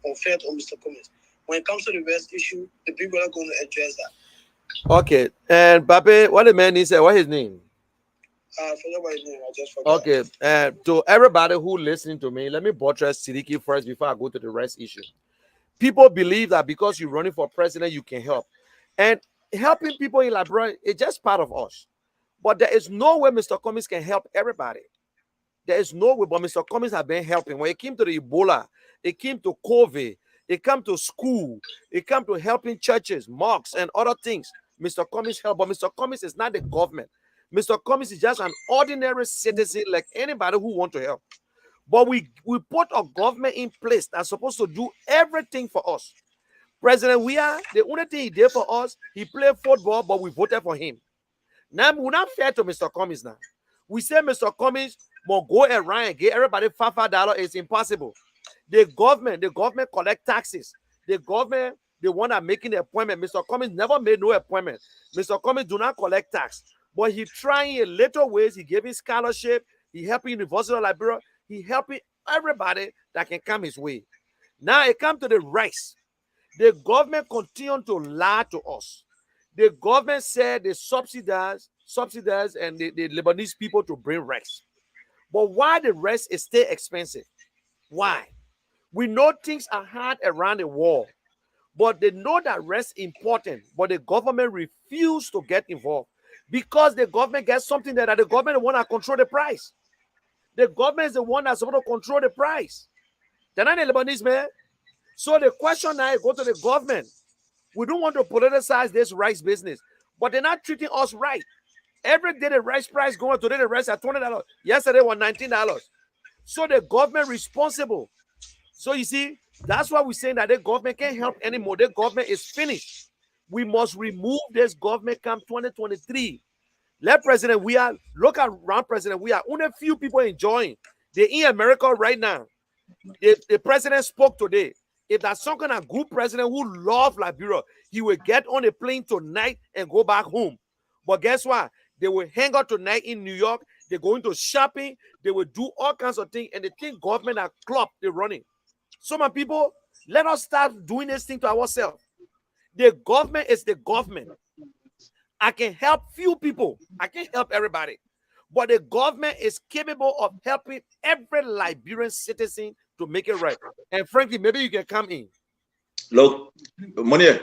unfair to Mr. Cummings. When it comes to the rest issue, the people are going to address that. Okay. And Pape, what the man said, what his name? I forgot what his name. I just forgot. Okay. To everybody who listening to me, let me buttress Siddiqui first before I go to the rest issue. People believe that because you're running for president, you can help. And helping people in Liberia is just part of us. But there is no way Mr. Cummings can help everybody. There is no way, but Mr. Cummings has been helping. When it came to the Ebola, it came to COVID, it came to school, it came to helping churches, mosques, and other things. Mr. Cummings helped, but Mr. Cummings is not the government. Mr. Cummings is just an ordinary citizen like anybody who wants to help. But we put a government in place that's supposed to do everything for us. President Weah, the only thing he did for us, he played football, but we voted for him. Now, we're not fair to Mr. Cummings now. We say Mr. Cummings But go around and get everybody $5 is impossible. The government collect taxes. The government, the one that making the appointment. Mr. Cummings never made no appointment. Mr. Cummings do not collect tax. But he trying in little ways. He giving scholarship. He helping University of Liberia. He helping everybody that can come his way. Now it come to the rice. The government continue to lie to us. The government said they subsidize and the Lebanese people to bring rice. But why the rice is still expensive? Why? We know things are hard around the world, but they know that rice important, but the government refuse to get involved because the government gets something that the government want to control the price. The government is the one that's supposed to control the price. They're not the Lebanese, man. So the question now go to the government. We don't want to politicize this rice business, but they're not treating us right. Every day the rice price going, today the rice at $20. Yesterday was $19. So the government responsible. So you see, that's why we're saying that the government can't help anymore. The government is finished. We must remove this government come 2023. Let President, look around President, we are only a few people enjoying. They're in America right now. The president spoke today. If that's some kind of good president who loves Liberia, he will get on a plane tonight and go back home. But guess what? They will hang out tonight in New York. They're going to shopping. They will do all kinds of things. And they think government are club they're running. So my people, let us start doing this thing to ourselves. The government is the government. I can help few people. I can't help everybody. But the government is capable of helping every Liberian citizen to make it right. And frankly, maybe you can come in. Look, Monier,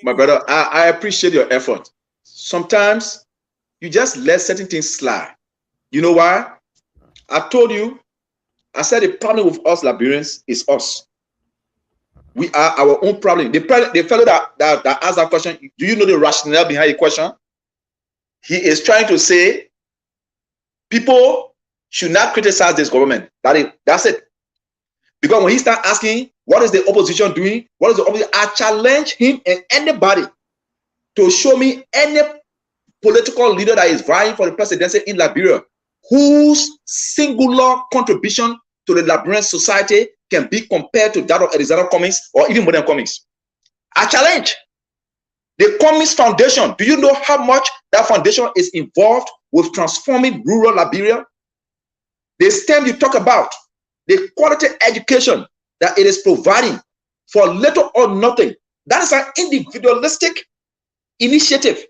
my brother, I appreciate your effort. Sometimes you just let certain things slide. You know why? I told you, I said the problem with us Liberians is us. We are our own problem. The fellow that asked that question, do you know the rationale behind the question? He is trying to say people should not criticize this government. That's it. Because when he start asking, what is the opposition doing? What is the opposition? I challenge him and anybody to show me any political leader that is vying for the presidency in Liberia whose singular contribution to the Liberian society can be compared to that of Alexander Cummings or even modern Cummings. I challenge. The Cummings Foundation, do you know how much that foundation is involved with transforming rural Liberia? The STEM you talk about, the quality education that it is providing for little or nothing, that is an individualistic initiative.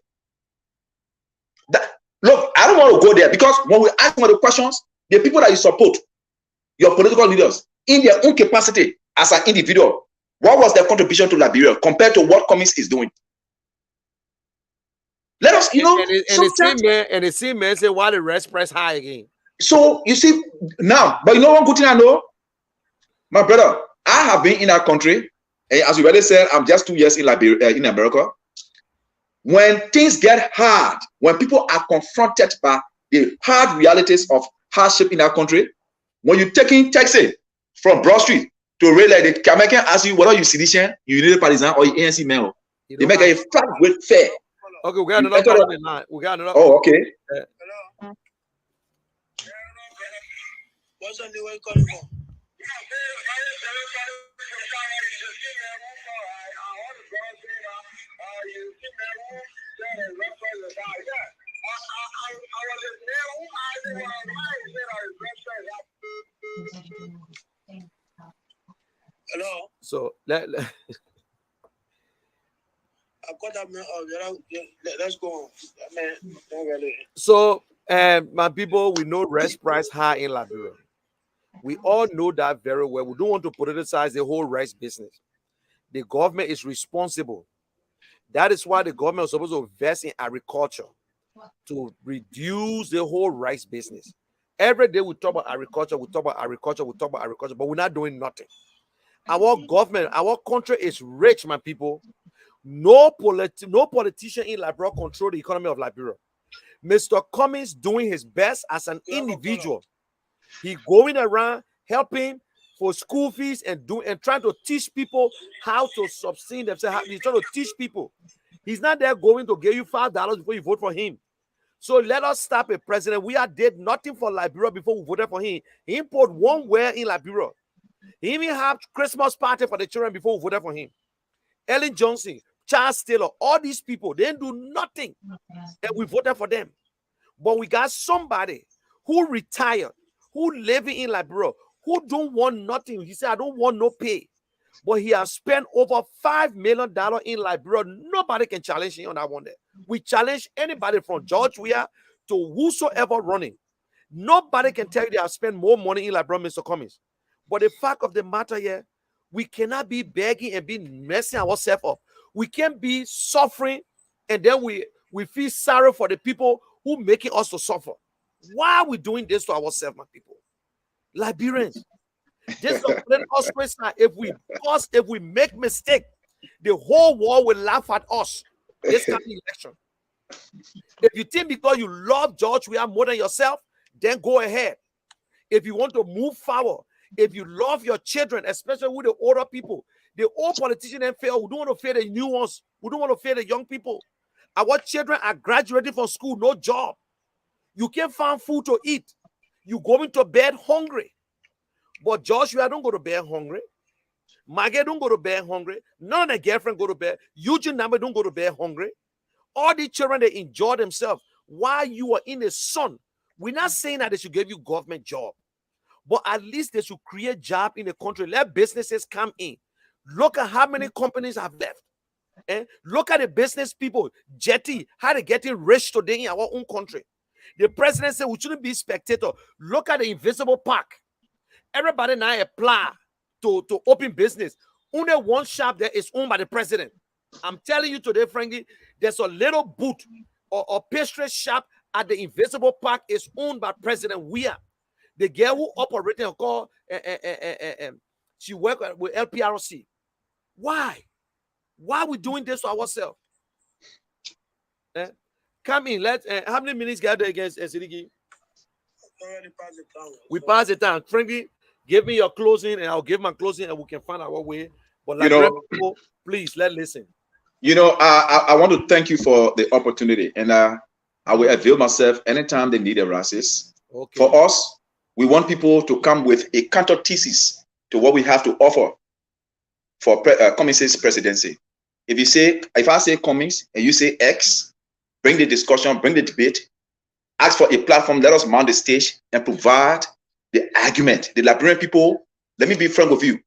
Look, I don't want to go there because when we ask some of the questions, the people that you support, your political leaders, in their own capacity as an individual, what was their contribution to Liberia compared to what Cummings is doing? Let us, and the same man say why the rest price high again. So you see now, but you know one good thing I know, my brother, I have been in our country, and as you already said, I'm just 2 years in Liberia, in America. When things get hard, when people are confronted by the hard realities of hardship in our country, when you're taking taxi from Broad Street to rail, like the American ask you whether you Sidician, you United Partisan, or you ANC male, they make a flat rate fare. Okay, we got another call in line. We got another. Oh, okay. Hello. What's on the way calling for? Hello. So I've got that man. Let's go. Man, not really. So, my people, we know rice price high in Liberia. We all know that very well. We don't want to politicize the whole rice business. The government is responsible. That is why the government is supposed to invest in agriculture to reduce the whole rice business. Every day we talk about agriculture, but we're not doing nothing. Our government, our country is rich, my people. No politician in Liberia control the economy of Liberia. Mr. Cummings doing his best as an individual. He going around helping for school fees and trying to teach people how to sustain themselves. He's trying to teach people. He's not there going to give you $5 before you vote for him. So let us stop a president. We are did nothing for Liberia before we voted for him. He imported one where in Liberia. He even have Christmas party for the children before we voted for him. Ellen Johnson, Charles Taylor, all these people, they didn't do nothing. And we voted for them. But we got somebody who retired, who living in Liberia, who don't want nothing. He said, I don't want no pay. But he has spent over $5 million in Liberia. Nobody can challenge him on that one there. We challenge anybody from George Weah to whosoever running. Nobody can tell you they have spent more money in Liberia, Mr. Cummings. But the fact of the matter here, we cannot be begging and be messing ourselves up. We can't be suffering and then we feel sorry for the people who making us to suffer. Why are we doing this to ourselves, my people? Liberians. This is a plain us. If we make mistake, the whole world will laugh at us. This coming election. If you think because you love George Weah more than yourself, then go ahead. If you want to move forward, if you love your children, especially with the older people, the old politicians and fail. We don't want to fail the new ones. We don't want to fail the young people. Our children are graduating from school, no job. You can't find food to eat. You going to bed hungry. But Joshua don't go to bed hungry. Maggie don't go to bed hungry. None of their girlfriend go to bed. Eugene Namba don't go to bed hungry. All the children, they enjoy themselves while you are in the sun. We're not saying that they should give you government job, but at least they should create job in the country. Let businesses come in. Look at how many companies have left. Look at the business people, Jetty, how they getting rich today in our own country. The president said we shouldn't be spectator. Look at the invisible park. Everybody now apply to open business. Only one shop there is owned by the president. I'm telling you today, frankly, there's a little booth or pastry shop at the invisible park is owned by President Weah. The girl who operated and called, she worked with LPRC. Why? Why are we doing this to ourselves? Come in. Let's. How many minutes got there against Sidiki? We passed the time. Frankie, give me your closing, and I'll give my closing, and we can find our way. But like people, please let's listen. I want to thank you for the opportunity, and I will avail myself anytime they need a racist. Okay. For us, we want people to come with a counter thesis to what we have to offer for Cummings' presidency. If I say Cummings and you say X, bring the discussion, bring the debate, ask for a platform, let us mount the stage and provide the argument. The Liberian people, let me be frank with you.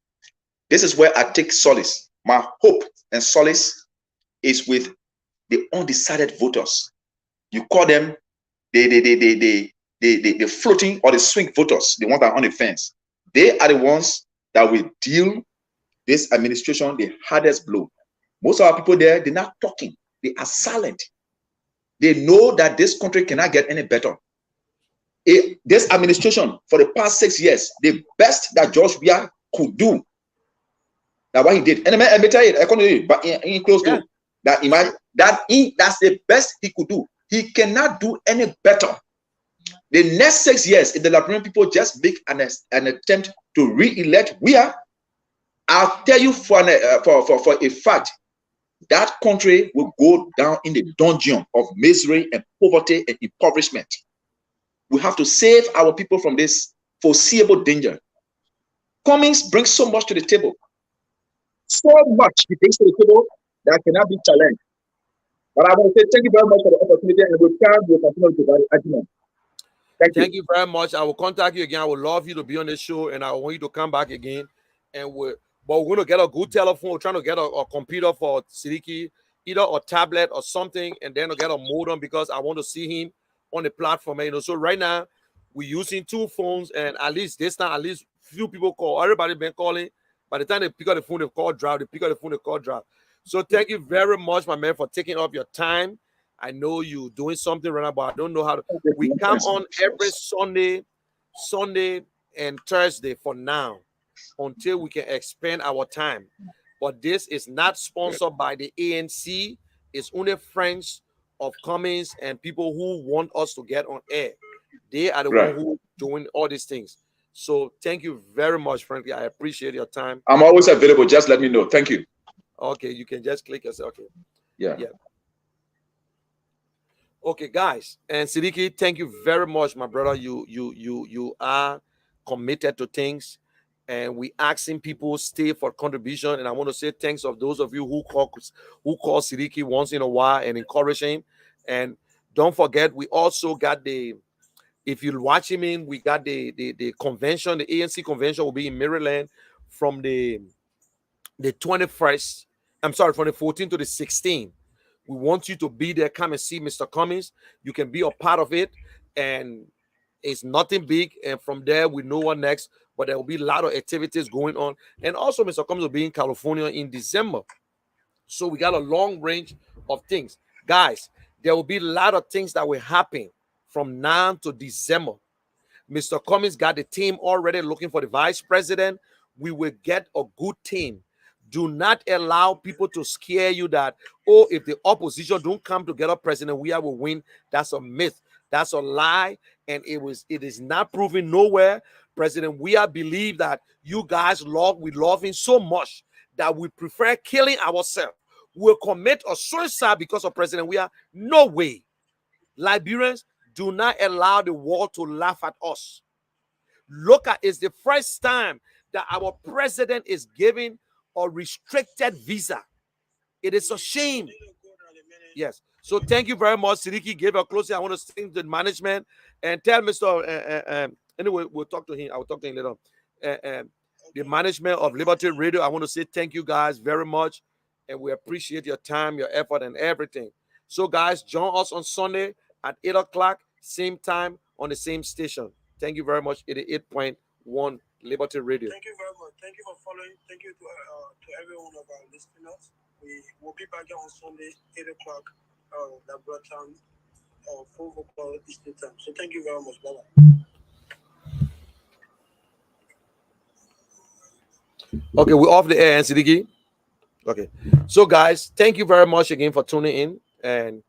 This is where I take solace. My hope and solace is with the undecided voters. You call them the floating or the swing voters, the ones that are on the fence. They are the ones that will deal this administration the hardest blow. Most of our people there, they're not talking. They are silent. They know that this country cannot get any better. This administration, for the past 6 years, the best that George Weah could do, that's what he did. And I may tell you, I can't do it, but in close to that, that's the best he could do. He cannot do any better. The next 6 years, if the Liberian people just make an attempt to re-elect Weah, I'll tell you for a fact, that country will go down in the dungeon of misery and poverty and impoverishment. We have to save our people from this foreseeable danger. Cummings brings so much to the table. So much he brings to the table that cannot be challenged. But I want to say thank you very much for the opportunity, and we'll continue to provide argument. Thank you very much. I will contact you again. I would love you to be on the show, and I want you to come back again. And we're going to get a good telephone. We're trying to get a computer for Sidiki, either a tablet or something, and then to get a modem because I want to see him on the platform. So right now we're using 2 phones, and at least this time, at least few people call. Everybody been calling. By the time they pick up the phone, they call drop. They pick up the phone, they call drop. So thank you very much, my man, for taking up your time. I know you're doing something right now, but I don't know how to. We come on every Sunday and Thursday for now until we can expand our time. But this is not sponsored by the ANC. It's only friends of Cummings and people who want us to get on air. They are the ones who are doing all these things. So thank you very much, frankly. I appreciate your time. I'm always available. Just let me know. Thank you. Okay, you can just click yourself. Okay. Yeah. Okay, guys, and Siddiqui, thank you very much, my brother. You are committed to things, and we asking people stay for contribution. And I want to say thanks of those of you who call Siddiqui once in a while and encourage him. And don't forget, we also got the, if you watch him in, we got the convention, the ANC convention will be in Maryland from the 21st. I'm sorry, from the 14th to the 16th. We want you to be there. Come and see Mr. Cummings. You can be a part of it. And it's nothing big. And from there, we know what next. But there will be a lot of activities going on. And also, Mr. Cummings will be in California in December. So we got a long range of things. Guys, there will be a lot of things that will happen from now to December. Mr. Cummings got the team already looking for the vice president. We will get a good team. Do not allow people to scare you that, oh, if the opposition don't come together, President we will win. That's a myth. That's a lie. And it is not proven nowhere. President Weah believe that you guys we love him so much that we prefer killing ourselves. We'll commit a suicide because of President Weah. No way. Liberians, do not allow the world to laugh at us. Look at, it's the first time that our president is giving a restricted visa. It is a shame. Yes. So thank you very much, Siddiqui. Give a closing. I want to thank the management and tell Mr. Anyway, we'll talk to him. I will talk to him later. The management of Liberty Radio, I want to say thank you guys very much. And we appreciate your time, your effort, and everything. So, guys, join us on Sunday at 8 o'clock, same time on the same station. Thank you very much. 88.1 Liberty Radio. Thank you very much. Thank you for following. Thank you to every one of our listeners. We will be back here on Sunday, 8 o'clock, that brought time, 4 o'clock Eastern time. So thank you very much. Bye-bye. Okay, we're off the air, Siddiqui. Okay. So, guys, thank you very much again for tuning in. And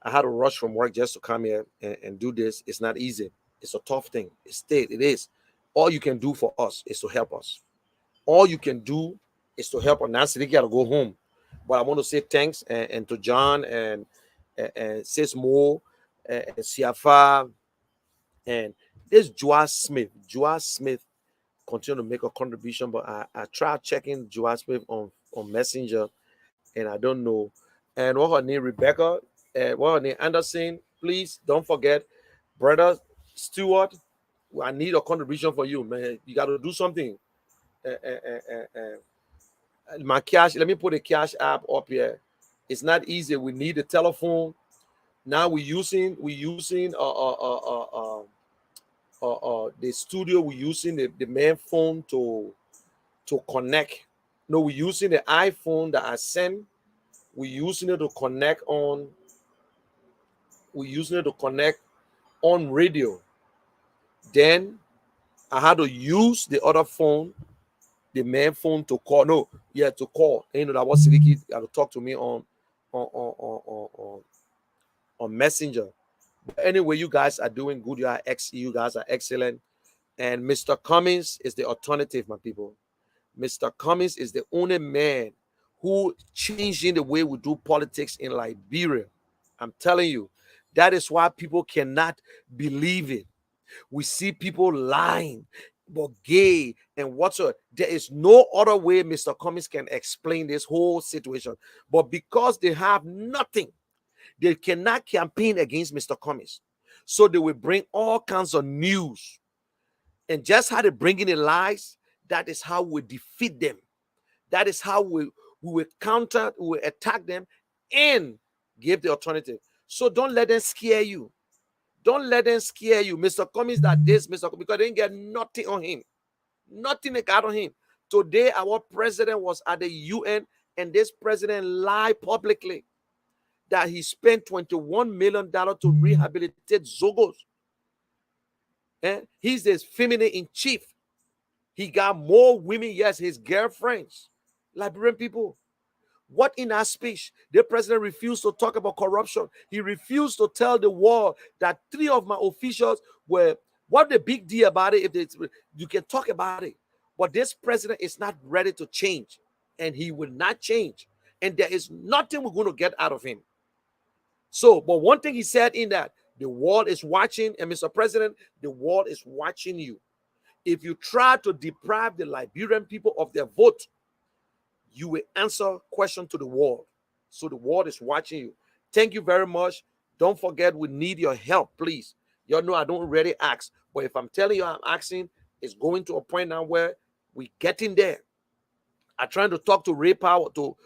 I had to rush from work just to come here and do this. It's not easy. It's a tough thing. It is. All you can do for us is to help us. All you can do is to help us. Now, Siddiqui got to go home. But I want to say thanks and to John and Sis Mo and Siafa and this Joa Smith. Joa Smith continue to make a contribution, but I tried checking Joa Smith on Messenger and I don't know. And what her name, Rebecca, and what her name, Anderson. Please don't forget, brother Stewart. I need a contribution for you, man. You got to do something. My cash. Let me put a cash app up here. It's not easy. We need a telephone. Now we're using the studio. We're using the main phone to connect. No, we're using the iPhone that I sent. We're using it to connect on. We're using it to connect on radio. Then I had to use the other phone, the main phone to call. No, yeah, to call. You know that was Siddiqui had to talk to me on on on on, on, on Messenger. But anyway, you guys are doing good. You guys are excellent. And Mr. Cummings is the alternative, my people. Mr. Cummings is the only man who changing the way we do politics in Liberia. I'm telling you, that is why people cannot believe it. We see people lying, but gay and whatsoever. There is no other way Mr. Cummings can explain this whole situation. But because they have nothing, they cannot campaign against Mr. Cummings. So they will bring all kinds of news. And just how they bring in the lies, that is how we defeat them. That is how we will counter, we will attack them and give the alternative. So don't let them scare you. Don't let them scare you. Mr. Cummings that this, Mr. Cummings, because they didn't get nothing on him. Nothing they got on him. Today, our president was at the UN, and this president lied publicly that he spent $21 million to rehabilitate Zogos. He's the feminine in chief. He got more women, yes, his girlfriends. Liberian people. What in that speech? The president refused to talk about corruption. He refused to tell the world that 3 of my officials were, what the big deal about it? If you can talk about it. But this president is not ready to change. And he will not change. And there is nothing we're going to get out of him. So, but one thing he said in that, the world is watching, and Mr. President, the world is watching you. If you try to deprive the Liberian people of their vote, you will answer question to the world. So the world is watching you. Thank you very much. Don't forget, we need your help, please. Y'all know I don't really ask, but if I'm telling you I'm asking, it's going to a point now where we getting there. I'm trying to talk to Ray Power to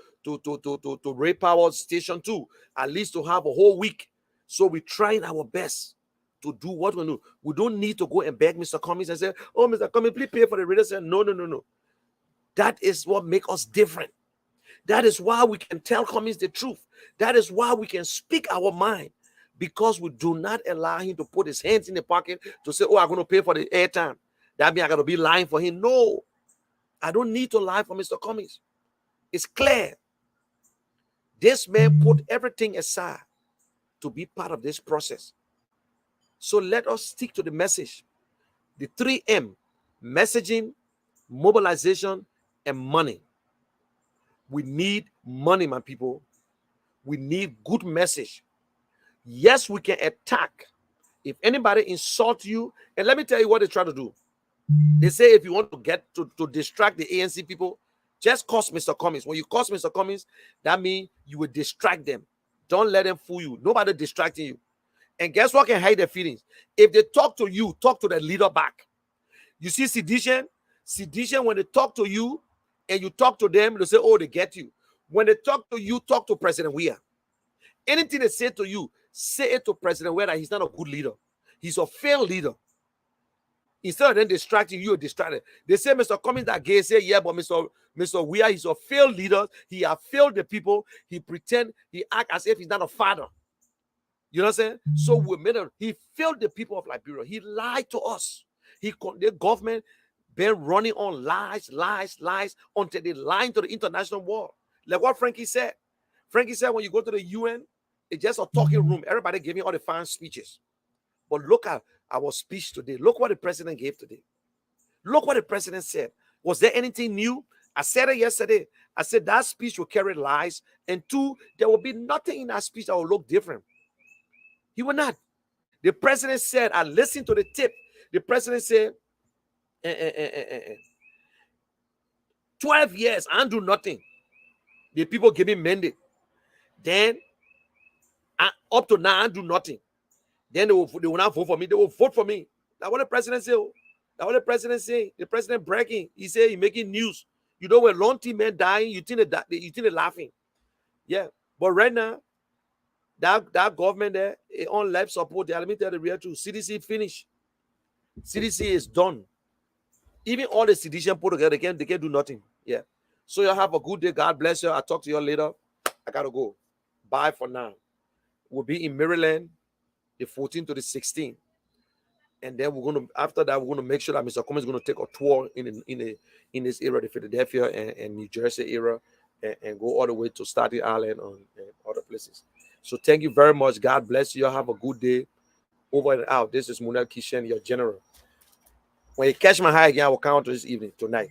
Ray Power Station 2, at least to have a whole week. So we're trying our best to do what we do. We don't need to go and beg Mr. Cummings and say, "Oh, Mr. Cummings, please pay for the radio." Say, no, no, no, no. That is what makes us different. That is why we can tell Cummings the truth. That is why we can speak our mind, because we do not allow him to put his hands in the pocket to say, "Oh, I'm going to pay for the airtime. That means I got to be lying for him." No, I don't need to lie for Mr. Cummings. It's clear. This man put everything aside to be part of this process. So let us stick to the message. The 3M: messaging, mobilization, and money. We need money, my people. We need good message. Yes, we can attack. If anybody insults you, and let me tell you what they try to do. They say if you want to get to distract the ANC people, just curse Mr. Cummings. When you curse Mr. Cummings, that means you will distract them. Don't let them fool you. Nobody distracting you. And guess what can hide their feelings? If they talk to you, talk to the leader back. You see sedition? Sedition, when they talk to you and you talk to them, they say, "Oh, they get you." When they talk to you, talk to President Weah. Anything they say to you, say it to President Weah that he's not a good leader. He's a failed leader. Instead of them distracting you, are distracted. They say Mr. Cummings that gay, say, "Yeah, but Mr. Weah, he's a failed leader. He has failed the people. He pretend, he act as if he's not a father." You know what I'm saying? So he failed the people of Liberia. He lied to us. The government been running on lies, lies, lies until they lied to the international world. Like what Frankie said. Frankie said when you go to the UN, it's just a talking room. Everybody giving all the fine speeches. But look at our speech today. Look what the president gave today. Look what the president said. Was there anything new? I said it yesterday. I said that speech will carry lies. And two, there will be nothing in that speech that will look different. He will not. The president said, I listened to the tip. The president said, 12 years, I don't do nothing. The people give me mandate. Then, up to now, I don't do nothing. Then they will not vote for me. They will vote for me. That's what the president said. That's what the president say. The president bragging. He said he making news. You know, when long team men dying, you think they're laughing. Yeah. But right now, that government there, on life support, let me tell you the real truth. CDC finished. CDC is done. Even all the sedition put together, they can't do nothing. Yeah. So you have a good day. God bless you. I'll talk to you later. I gotta go. Bye for now. We'll be in Maryland the 14th to the 16th. And then after that, we're gonna make sure that Mr. Cummings is gonna take a tour in this area, the Philadelphia and New Jersey area, and go all the way to Staten Island and other places. So thank you very much. God bless you. Have a good day. Over and out. This is Munel Kishen, your general. When you catch my eye again, I will count this evening, tonight.